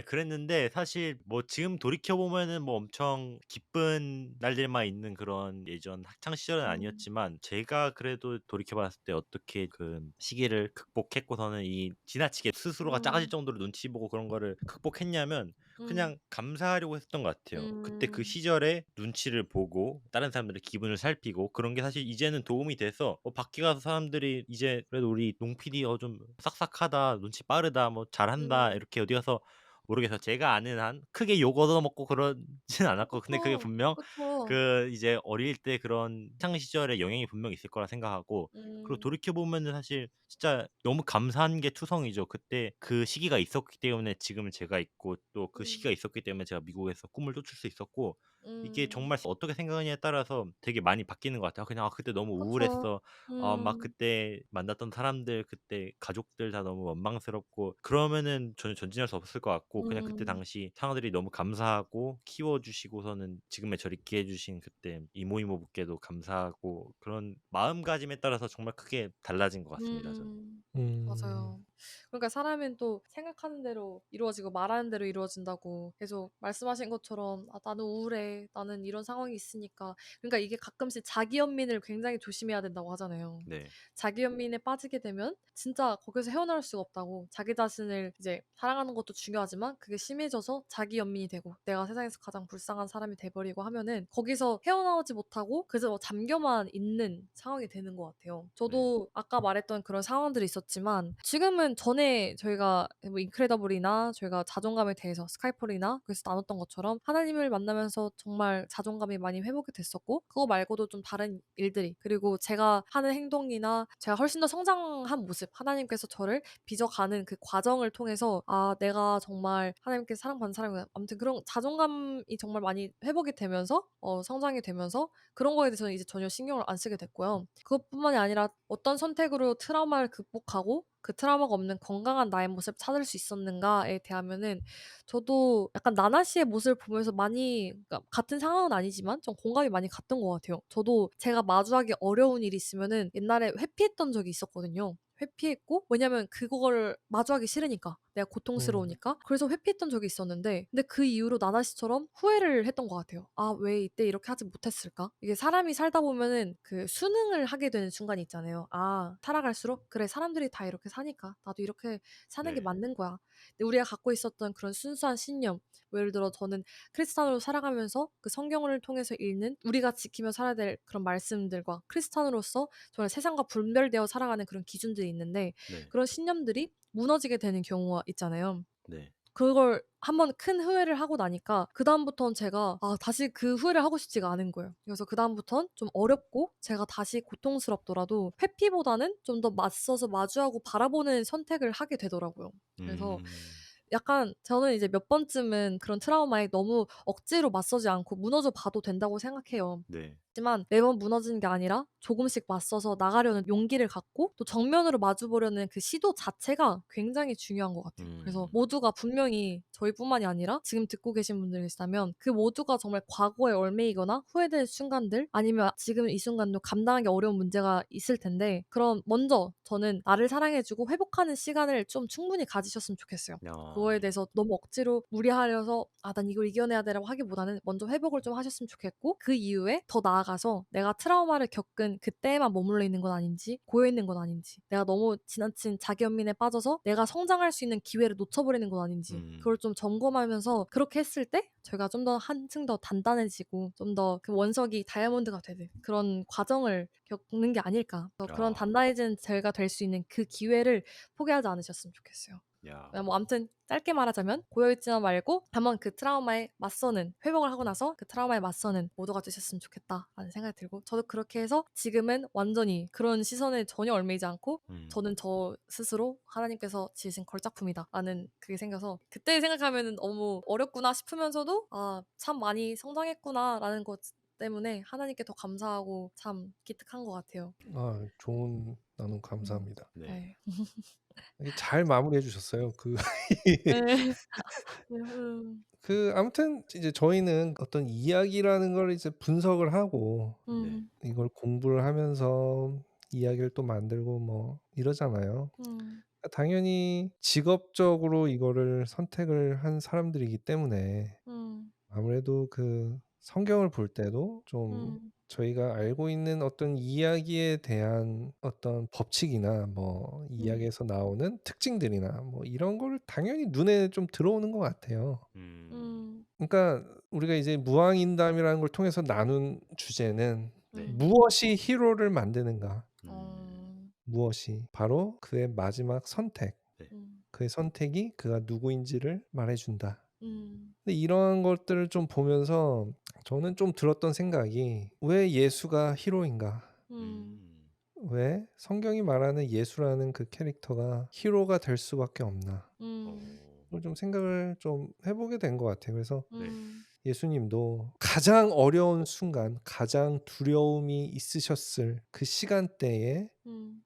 그랬는데 사실 뭐 지금 돌이켜 보면은 뭐 엄청 기쁜 날들만 있는 그런 예전 학창 시절은 음. 아니었지만 제가 그래도 돌이켜 봤을 때 어떻게 그 시기를 극복했고서는 이 지나치게 스스로가 작아질 음. 정도로 눈치 보고 그런 거를 극복했냐면 음. 그냥 감사하려고 했던 것 같아요. 그때 그 음. 시절에 눈치를 보고 다른 사람들의 기분을 살피고 그런 게 사실 이제는 도움이 돼서 밖에 가서 사람들이 이제 그래도 우리 농 PD 좀 싹싹하다, 눈치 빠르다, 뭐 잘한다 음. 이렇게 어디 가서 모르겠어요. 제가 아는 한 크게 욕 얻어먹고 그러진 않았고 근데 그게 그쵸. 분명 그쵸. 그 이제 어릴 때 그런 학창 시절에 영향이 분명 있을 거라 생각하고 그리고 음. 돌이켜 보면은 사실 진짜 너무 감사한 게 투성이죠. 그때 그 시기가 있었기 때문에 지금 제가 있고 또 그 시기가 음. 있었기 때문에 제가 미국에서 꿈을 쫓을 수 있었고 이게 음. 정말 어떻게 생각하냐에 따라서 되게 많이 바뀌는 것 같아요. 그냥 '아 그때 너무 그쵸. 우울했어. 막 음. 그때 만났던 사람들 그때 가족들 다 너무 원망스럽고' 그러면은 저는 전진할 수 없을 것 같고 그냥 그때 음. 당시 상황들이 너무 감사하고 키워 주시고서는 지금의 저를 있게 해 주신 그때 이모부께도 감사하고 그런 마음가짐에 따라서 정말 크게 달라진 것 같습니다 저는. 음. 음. 맞아요. 그러니까 사람은 또 생각하는 대로 이루어지고 말하는 대로 이루어진다고 계속 말씀하신 것처럼 "아 나는 우울해. 나는 이런 상황이 있으니까." 그러니까 이게 가끔씩 자기 연민을 굉장히 조심해야 된다고 하잖아요. 네. 자기 연민에 빠지게 되면 진짜 거기서 헤어나올 수가 없다고. 자기 자신을 이제 사랑하는 것도 중요하지만 그게 심해져서 자기 연민이 되고 내가 세상에서 가장 불쌍한 사람이 돼 버리고 하면은 거기서 헤어나오지 못하고 그저 잠겨만 있는 상황이 되는 것 같아요. 네. 저도 아까 말했던 그런 상황들이 있었지만 지금은 전에 저희가 뭐 인크레더블이나 저희가 자존감에 대해서 스카이폴이나 그래서 나눴던 것처럼 하나님을 만나면서 정말 자존감이 많이 회복이 됐었고 그거 말고도 좀 다른 일들이 그리고 제가 하는 행동이나 제가 훨씬 더 성장한 모습 하나님께서 저를 빚어가는 그 과정을 통해서 '아 내가 정말 하나님께서 사랑받는 사람이구나.' 아무튼 그런 자존감이 정말 많이 회복이 되면서 성장이 되면서 그런 거에 대해서는 이제 전혀 신경을 안 쓰게 됐고요. 그것뿐만이 아니라 어떤 선택으로 트라우마를 극복하고 그 트라우마가 없는 건강한 나의 모습을 찾을 수 있었는가에 대하면은 저도 약간 나나 씨의 모습을 보면서 많이 그러니까 같은 상황은 아니지만 좀 공감이 많이 갔던 것 같아요. 저도 제가 마주하기 어려운 일이 있으면은 옛날에 회피했던 적이 있었거든요. 회피했고 왜냐면 그거를 마주하기 싫으니까. 내가 음. 고통스러우니까. 그래서 회피했던 적이 있었는데 근데 그 이후로 나나 씨처럼 후회를 했던 것 같아요. '아 왜 이때 이렇게 하지 못했을까?' 이게 사람이 살다 보면은 그 수능을 하게 되는 순간이 있잖아요. 살아갈수록 '그래 사람들이 다 이렇게 사니까 나도 이렇게 사는 게 네. 맞는 거야.' 근데 우리가 갖고 있었던 그런 순수한 신념 뭐 예를 들어 저는 크리스찬으로 살아가면서 그 성경을 통해서 읽는 우리가 지키며 살아야 될 그런 말씀들과 크리스찬으로서 저는 세상과 분별되어 살아가는 그런 기준들이 있는데 네. 그런 신념들이 무너지게 되는 경우가 있잖아요. 네. 그걸 한번 큰 후회를 하고 나니까 그다음부턴 제가 다시 그 후회를 하고 싶지가 않은 거예요. 그래서 그다음부턴 좀 어렵고 제가 다시 고통스럽더라도 회피보다는 좀 더 맞서서 마주하고 바라보는 선택을 하게 되더라고요. 그래서 음. 약간 저는 이제 몇 번쯤은 그런 트라우마에 너무 억지로 맞서지 않고 무너져 봐도 된다고 생각해요. 네. 하지만 매번 무너지는 게 아니라 조금씩 맞서서 나가려는 용기를 갖고 또 정면으로 마주보려는 그 시도 자체가 굉장히 중요한 것 같아요. 그래서 음. 모두가 분명히 저희뿐만이 아니라 지금 듣고 계신 분들 계시다면 그 모두가 정말 과거에 얽매이거나 후회되는 순간들 아니면 지금 이 순간도 감당하기 어려운 문제가 있을 텐데 그럼 먼저 저는 나를 사랑해주고 회복하는 시간을 좀 충분히 가지셨으면 좋겠어요. 그거에 야. 대해서 너무 억지로 무리하려서 난 이걸 이겨내야 되라고 하기보다는 먼저 회복을 좀 하셨으면 좋겠고 그 이후에 더 나아가서 내가 트라우마를 겪은 그때에만 머물러 있는 건 아닌지 고여 있는 건 아닌지 내가 너무 지나친 자기연민에 빠져서 내가 성장할 수 있는 기회를 놓쳐버리는 건 아닌지 그걸 좀 점검하면서 그렇게 했을 때 저희가 좀 더 한층 더 단단해지고 좀 더 그 원석이 다이아몬드가 되는 그런 과정을 겪는 게 아닐까. 그런 야. 단단해진 저희가 될 수 있는 그 기회를 포기하지 않으셨으면 좋겠어요. 야. 뭐 아무튼 짧게 말하자면 고여있지만 말고 한번 그 트라우마에 맞서는 회복을 하고 나서 그 트라우마에 맞서는 모두가 되셨으면 좋겠다라는 생각이 들고 저도 그렇게 해서 지금은 완전히 그런 시선에 전혀 얽매이지 않고 저는 저 스스로 하나님께서 지으신 걸작품이다라는 그게 생겨서 그때 생각하면 너무 어렵구나 싶으면서도 참 많이 성장했구나라는 것 때문에 하나님께 더 감사하고 참 기특한 것 같아요. 좋은 나눔 감사합니다. 네. 이게 잘 마무리해 주셨어요. 네. 아무튼 이제 저희는 어떤 이야기라는 걸 이제 분석을 하고 네. 이걸 공부를 하면서 이야기를 또 만들고 뭐 이러잖아요. 당연히 직업적으로 이거를 선택을 한 사람들이기 때문에 아무래도 그 성경을 볼 때도 좀 저희가 알고 있는 어떤 이야기에 대한 어떤 법칙이나 뭐 이야기에서 나오는 특징들이나 뭐 이런 거를 당연히 눈에 좀 들어오는 것 같아요. 그러니까 우리가 이제 무왕인담이라는 걸 통해서 나눈 주제는 네. 무엇이 히로를 만드는가? 음. 무엇이? 바로 그의 마지막 선택. 네. 그의 선택이 그가 누구인지를 말해준다. 음. 근데 이러한 것들을 좀 보면서 저는 좀 들었던 생각이 왜 예수가 히로인가? 음. 왜 성경이 말하는 예수라는 그 캐릭터가 히로가 될 수밖에 없나? 어. 그걸 좀 생각을 좀 해보게 된 것 같아요. 그래서 네. 예수님도 가장 어려운 순간, 가장 두려움이 있으셨을 그 시간대에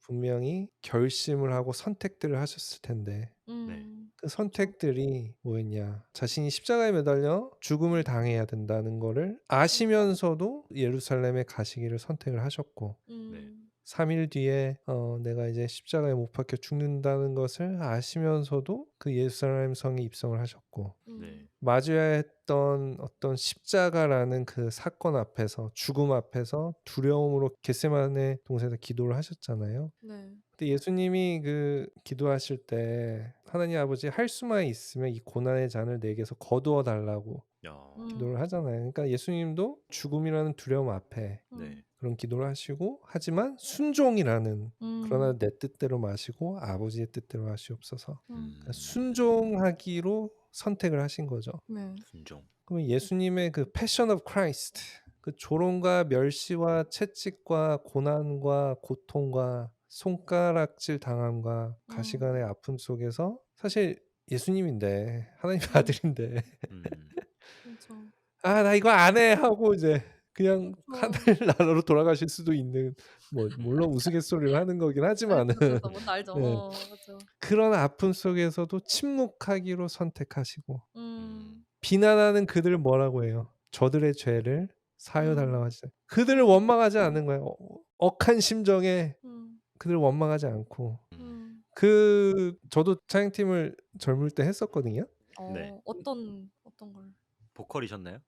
분명히 결심을 하고 선택들을 하셨을 텐데 네. 그 선택들이 뭐였냐? 자신이 십자가에 매달려 죽음을 당해야 된다는 거를 아시면서도 예루살렘에 가시기를 선택을 하셨고 네. 3일 뒤에 내가 이제 십자가에 못 박혀 죽는다는 것을 아시면서도 그 예루살렘 성에 입성을 하셨고 네. 마주해야 했던 어떤 십자가라는 그 사건 앞에서 죽음 앞에서 두려움으로 겟세마네 동산에서 기도를 하셨잖아요. 네. 근데 예수님이 그 기도하실 때 하나님 아버지 할 수만 있으면 이 고난의 잔을 내게서 거두어 달라고 야. 기도를 하잖아요. 그러니까 예수님도 죽음이라는 두려움 앞에 네. 그런 기도를 하시고 하지만 순종이라는 그러나 내 뜻대로 마시고 아버지의 뜻대로 하시옵소서. 그러니까 순종하기로 선택을 하신 거죠. 네. 순종. 그러면 예수님의 그 패션 오브 크라이스트 그 조롱과 멸시와 채찍과 고난과 고통과 손가락질 당함과 가시관의 아픔 속에서 사실 예수님인데 하나님의 아들인데 그렇죠. 나 이거 안 해 하고 이제 그냥 하늘나라로 돌아가실 수도 있는 뭐 물론 우스갯소리를 하는 거긴 하지만은 뭔지 알죠. 네. 그렇죠. 그런 아픔 속에서도 침묵하기로 선택하시고 음. 비난하는 그들을 뭐라고 해요? 저들의 죄를 사하여 달라고 하시죠. 그들을 원망하지 않는 거예요. 억한 심정에 그들을 원망하지 않고 저도 찬양팀을 젊을 때 했었거든요. 네. 어떤 걸? 보컬이셨나요?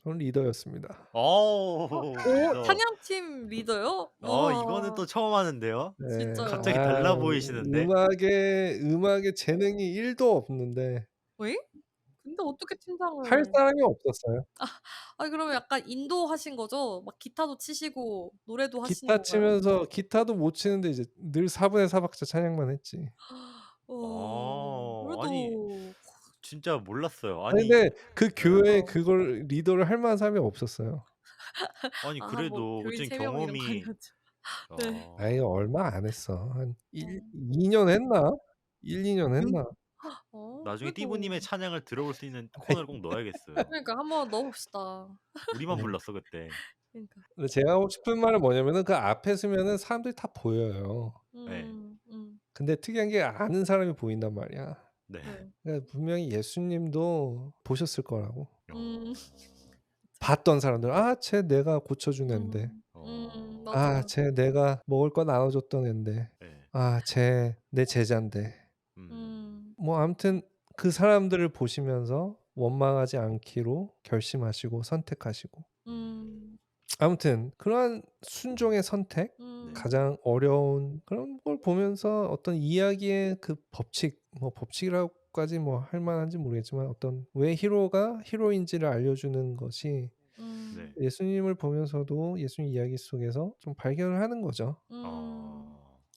저는 리더였습니다. 리더. 찬양팀 리더요? 우와. 이거는 또 처음 하는데요. 네. 진짜요? 갑자기 달라 보이시는데. 음악에 재능이 1도 없는데 왜? 근데 어떻게 팀장을? 할 사람이 없었어요. 그러면 약간 인도하신 거죠? 막 기타도 치시고 노래도 하시는 기타 건가요? 치면서 기타도 못 치는데 이제 늘 4분의 4박자 찬양만 했지. 아니 롤도 진짜 몰랐어요. 아니 아니 근데 그 예. 교회에 어. 그걸 리더를 할 만한 사람이 없었어요. 아니 아 뭐 그래도 교인 어쨌든 3명 이런 거 경험이 아니었죠. 네. 아이 어 얼마 안 했어. 한 어. 2년 했나? 1-2년 했나? 나중에 띠부님의 그래도 찬양을 들어볼 수 있는 코너를 꼭 넣어야겠어요. 그러니까 한번 넣어 봅시다. 우리만 네. 불렀어 그때. 그러니까. 근데 제가 하고 싶은 말은 뭐냐면은 그 앞에 서면은 사람들이 다 보여요. 예. 근데 특이한 게 아는 사람이 보인단 말이야. 네. 네. 그러니까 분명히 예수님도 보셨을 거라고. 음. 봤던 사람들 '아 쟤 내가 고쳐준 앤데. 아 맞아요. 쟤 내가 먹을 거 나눠줬던 앤데. 예. 아 쟤 내 제자인데.' 음. 뭐 아무튼 그 사람들을 보시면서 원망하지 않기로 결심하시고 선택하시고 음. 아무튼 그러한 순종의 선택 음. 가장 어려운 그런 걸 보면서 어떤 이야기의 그 법칙 뭐 법칙이라고까지 뭐 할 만한지 모르겠지만 어떤 왜 히로가 히로인지를 알려주는 것이 네. 예수님을 보면서도 예수님 이야기 속에서 좀 발견을 하는 거죠.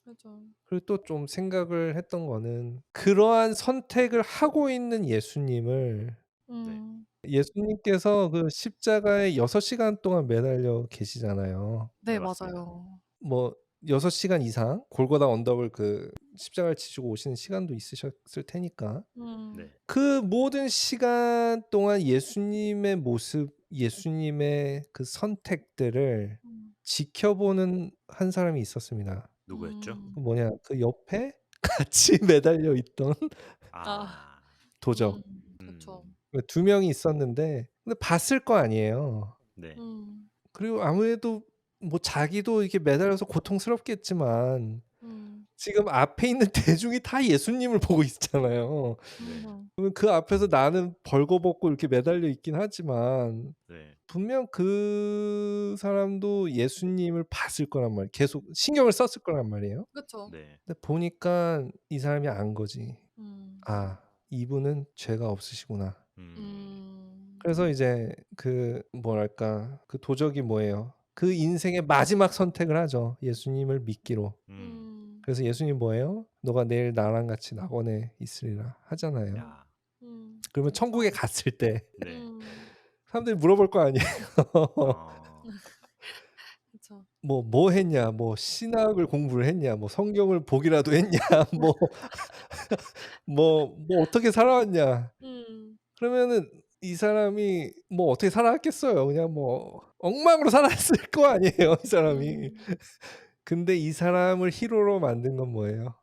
그죠. 그리고 또 좀 생각을 했던 거는 그러한 선택을 하고 있는 예수님을 네. 예수님께서 그 십자가에 6시간 동안 매달려 계시잖아요. 네 네 맞습니다. 맞아요. 뭐 6시간 이상 골고다 언덕을 그 십자가를 지시고 오시는 시간도 있으셨을 테니까. 네. 그 모든 시간 동안 예수님의 모습, 예수님의 그 선택들을 지켜보는 한 사람이 있었습니다. 누구였죠? 그 뭐냐 그 옆에 같이 매달려 있던 아. 도적. 그쵸. 그 2 명이 있었는데 근데 봤을 거 아니에요. 네. 그리고 아무래도 뭐 자기도 이렇게 매달려서 고통스럽겠지만 지금 앞에 있는 대중이 다 예수님을 보고 있잖아요. 네. 그러면 그 앞에서 나는 벌거벗고 이렇게 매달려 있긴 하지만 네. 분명 그 사람도 예수님을 봤을 거란 말이에요. 계속 신경을 썼을 거란 말이에요. 그쵸. 네. 근데 보니까 이 사람이 안 거지. 음. '아 이분은 죄가 없으시구나.' 음. 그래서 이제 그 뭐랄까 그 도적이 뭐예요? 그 인생의 마지막 선택을 하죠. 예수님을 믿기로. 그래서 예수님 뭐예요? "너가 내일 나랑 같이 낙원에 있으리라." 하잖아요. 야. 그러면 그쵸. 천국에 갔을 때 네. 사람들이 물어볼 거 아니에요. 어. 그쵸. 뭐 했냐? 뭐 신학을 공부를 했냐? 뭐 성경을 보기라도 했냐? 뭐 뭐 어떻게 살아왔냐? 그러면은 이 사람이 뭐 어떻게 살아왔겠어요. 그냥 뭐 엉망으로 살았을 거 아니에요, 이 사람이. 근데 이 사람을 히로로 만든 건 뭐예요?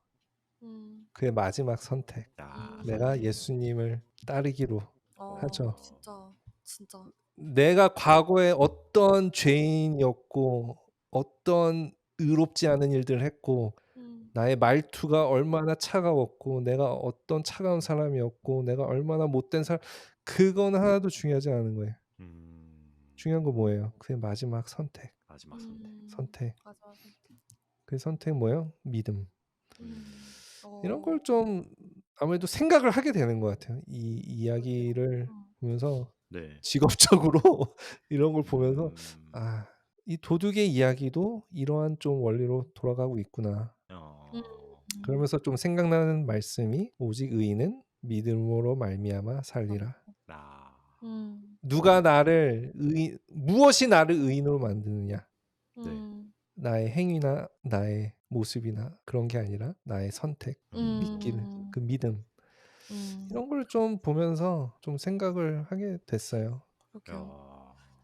그의 마지막 선택. 야. 내가 선택. 예수님을 따르기로 하죠. 진짜. 내가 과거에 어떤 죄인이었고 어떤 의롭지 않은 일들을 했고 나의 말투가 얼마나 차가웠고 내가 어떤 차가운 사람이었고 내가 얼마나 못된 사람 그건 하나도 중요하지 않은 거예요. 중요한 건 뭐예요? 그의 마지막 선택. 마지막 선택. 선택. 맞아. 그 선택 뭐예요? 믿음. 이런 걸 어. 좀 아무래도 생각을 하게 되는 것 같아요. 이 이야기를 보면서 네. 직업적으로 이런 걸 보면서 음. '아 이 도둑의 이야기도 이러한 좀 원리로 돌아가고 있구나.' 어. 그러면서 좀 생각나는 말씀이 "오직 의인은 믿음으로 말미암아 살리라." 아. 누가 나를 무엇이 나를 의인으로 만드느냐? 네. 나의 행위나 나의 모습이나 그런 게 아니라 나의 선택, 믿기를 그 믿음 이런 걸 좀 보면서 좀 생각을 하게 됐어요. 그러게요. 야.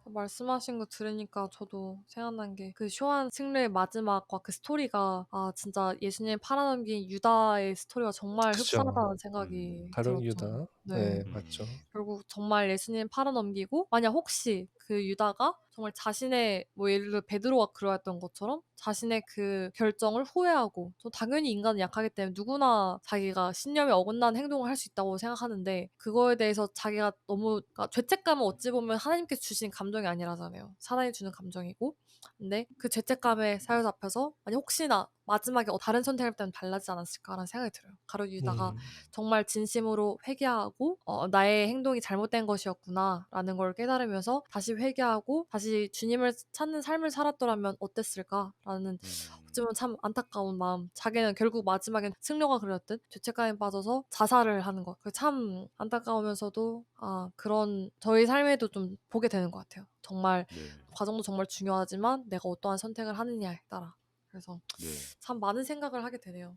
말씀하신 거 들으니까 저도 생각난 게 그 쇼한 승리의 마지막과 그 스토리가 진짜 예수님 팔아넘긴 유다의 스토리가 정말 그죠. 흡사하다는 생각이 가룟 들었죠. 유다. 네. 네 맞죠. 결국 정말 예수님 팔아넘기고 만약 혹시 그 유다가 정말 자신의 뭐 예를 들어 베드로가 그러했던 것처럼 자신의 그 결정을 후회하고 저 당연히 인간은 약하기 때문에 누구나 자기가 신념에 어긋나는 행동을 할 수 있다고 생각하는데 그거에 대해서 자기가 너무 그러니까 죄책감은 어찌 보면 하나님께서 주신 감정이 아니라잖아요. 사단이 주는 감정이고 근데 그 죄책감에 사로잡혀서 만약 혹시나 마지막에 다른 선택을 했다면 달라지지 않았을까라는 생각이 들어요. 가로 유다가 음. 정말 진심으로 회개하고 나의 행동이 잘못된 것이었구나라는 걸 깨달으면서 다시 회개하고 다시 주님을 찾는 삶을 살았더라면 어땠을까라는 어쩌면 참 안타까운 마음. 자기는 결국 마지막엔 승려가 그렸듯 죄책감에 빠져서 자살을 하는 것. 그게 참 안타까우면서도 그런 저희 삶에도 좀 보게 되는 것 같아요. 정말 네. 과정도 정말 중요하지만 내가 어떠한 선택을 하느냐에 따라. 그래서 네. 참 많은 생각을 하게 되네요.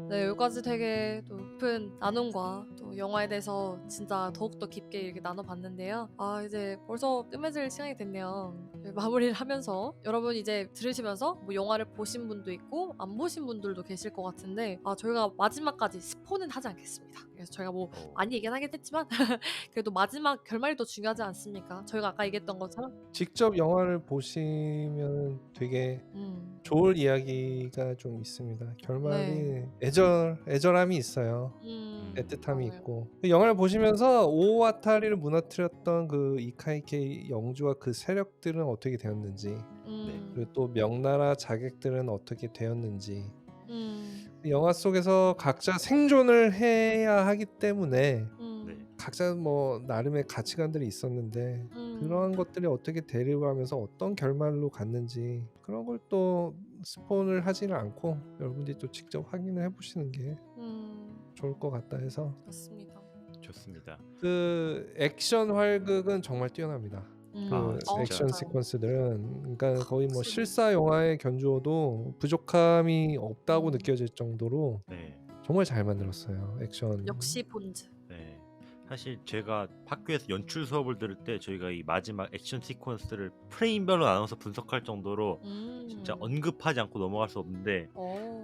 네, 여기까지 되게 또 깊은 나눔과 또 영화에 대해서 진짜 더욱더 깊게 이렇게 나눠봤는데요. 이제 벌써 끝맺을 시간이 됐네요. 마무리를 하면서 여러분 이제 들으시면서 뭐 영화를 보신 분도 있고 안 보신 분들도 계실 것 같은데 저희가 마지막까지 스포는 하지 않겠습니다. 그래서 저희가 뭐 많이 얘기는 하긴 했지만 그래도 마지막 결말이 더 중요하지 않습니까? 저희가 아까 얘기했던 것처럼 직접 영화를 보시면 되게 좋을 이야기가 좀 있습니다. 결말이 애절함이 있어요. 애틋함이 맞아요. 있고 그 영화를 보시면서 오와타리를 무너뜨렸던 그 이카이케이 영주와 그 세력들은 어떻게 되었는지 그리고 또 명나라 자객들은 어떻게 되었는지 영화 속에서 각자 생존을 해야 하기 때문에 각자 뭐 나름의 가치관들이 있었는데 그러한 것들이 어떻게 대립하면서 어떤 결말로 갔는지 그런 걸 또 스폰을 하지는 않고 여러분들이 또 직접 확인을 해보시는 게 좋을 것 같다 해서 맞습니다. 좋습니다. 그 액션 활극은 정말 뛰어납니다. 그 진짜. 액션 시퀀스들은 그러니까 거의 뭐 확실히. 실사 영화에 견주어도 부족함이 없다고 음. 느껴질 정도로 네. 정말 잘 만들었어요. 액션. 역시 본즈. 네. 사실 제가 학교에서 연출 수업을 들을 때 저희가 이 마지막 액션 시퀀스를 프레임별로 나눠서 분석할 정도로 진짜 언급하지 않고 넘어갈 수 없는데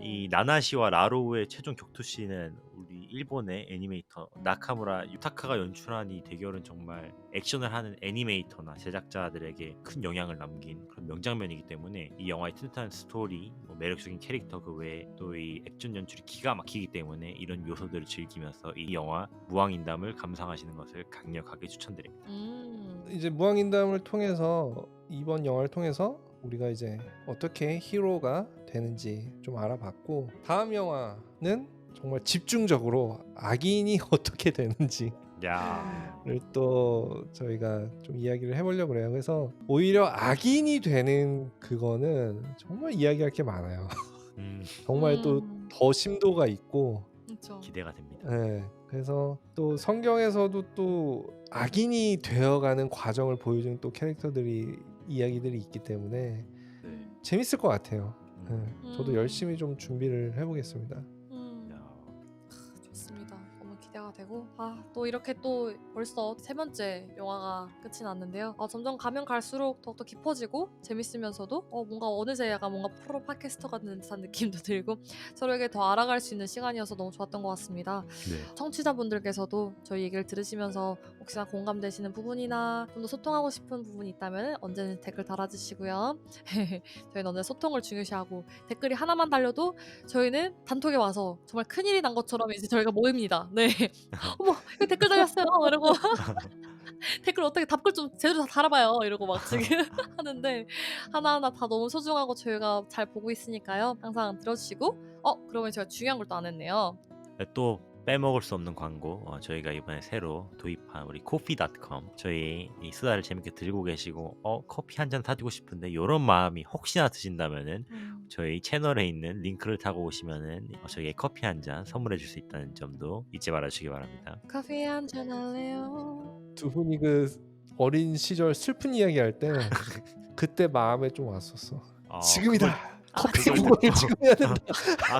이 나나시와 라로우의 최종 격투 씬은 우리 일본의 애니메이터 나카무라 유타카가 연출한 이 대결은 정말 액션을 하는 애니메이터나 제작자들에게 큰 영향을 남긴 그런 명장면이기 때문에 이 영화의 튼튼한 스토리, 뭐 매력적인 캐릭터 그 외에 또 이 액션 연출이 기가 막히기 때문에 이런 요소들을 즐기면서 이 영화 무왕인담을 감상하시는 것을 강력하게 추천드립니다. 이제 무왕인담을 통해서 이번 영화를 통해서 우리가 이제 어떻게 히로가 되는지 좀 알아봤고 다음 영화는 정말 집중적으로 악인이 어떻게 되는지 야, 를 또 저희가 좀 이야기를 해보려고 그래요. 그래서 오히려 악인이 되는 그거는 정말 이야기할 게 많아요. 정말 또 더 심도가 있고 그렇죠. 기대가 됩니다. 네, 그래서 또 성경에서도 또 악인이 되어가는 과정을 보여주는 또 캐릭터들이 이야기들이 있기 때문에 네. 재밌을 것 같아요. 네, 저도 열심히 좀 준비를 해보겠습니다. 야, 좋습니다. 너무 기대가 되고 또 이렇게 또 벌써 세 번째 영화가 끝이 났는데요. 점점 가면 갈수록 더욱더 깊어지고 재밌으면서도 뭔가 어느새 약간 뭔가 프로 팟캐스터가 된 듯한 느낌도 들고 서로에게 더 알아갈 수 있는 시간이어서 너무 좋았던 것 같습니다. 네. 청취자분들께서도 저희 얘기를 들으시면서 혹시나 공감되시는 부분이나 좀 더 소통하고 싶은 부분이 있다면 언제든 댓글 달아주시고요. 저희는 언제 소통을 중요시하고 댓글이 하나만 달려도 저희는 단톡에 와서 정말 큰일이 난 것처럼 이제 저희가 모입니다. 네. 어머, 이거 댓글 달렸어요. 이러고 댓글 어떻게 답글 좀 제대로 다 달아봐요. 이러고 막 지금 하는데 하나하나 다 너무 소중하고 저희가 잘 보고 있으니까요. 항상 들어주시고 그러면 제가 중요한 걸 또 안 했네요. 네, 또 빼먹을 수 없는 광고 저희가 이번에 새로 도입한 우리 coffee.com 저희 이 수다를 재밌게 들고 계시고 커피 한 잔 사주고 싶은데 이런 마음이 혹시나 드신다면은 저희 채널에 있는 링크를 타고 오시면은 저희의 커피 한 잔 선물해 줄 수 있다는 점도 잊지 말아주시기 바랍니다. 커피 한잔 할래요? 두 분이 그 어린 시절 슬픈 이야기 할 때 그때 마음에 좀 왔었어. 지금이다. 커피 그걸 구걸을 지금 해야 된다.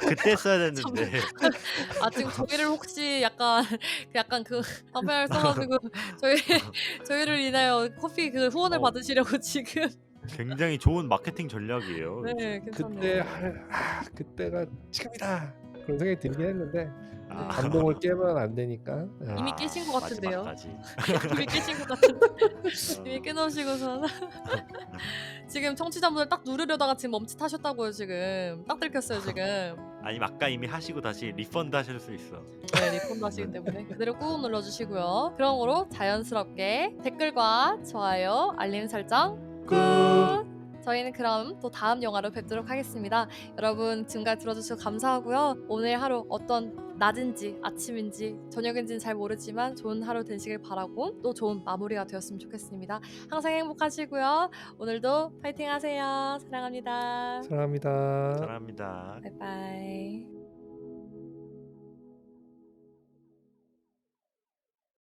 그때 써야 됐는데. 지금 저희를 혹시 약간 그 방편을 써가지고 저희를 인하여 커피 그 후원을 받으시려고 지금. 굉장히 좋은 마케팅 전략이에요. 네, 괜찮네요. 그때가 지금이다. 그런 생각이 들긴 했는데 아. 감동을 깨면 안 되니까. 이미 깨신 것 같은데요. 마지막까지. 이미 깨신 것 같은데. 이미 깨놓으시고서 지금 청취자분들 딱 누르려다가 지금 멈칫하셨다고요. 지금 딱 들켰어요 지금. 아니면 아까 이미 하시고 다시 리펀드 하실 수 있어. 네, 리펀드 하시기 때문에 그대로 꾹 눌러주시고요. 그러므로 자연스럽게 댓글과 좋아요, 알림 설정 꾹. 저희는 그럼 또 다음 영화로 뵙도록 하겠습니다. 여러분 지금까지 들어주셔서 감사하고요. 오늘 하루 어떤 낮인지 아침인지 저녁인지는 잘 모르지만 좋은 하루 되시길 바라고 또 좋은 마무리가 되었으면 좋겠습니다. 항상 행복하시고요. 오늘도 파이팅 하세요. 사랑합니다. 사랑합니다. 사랑합니다. 바이바이.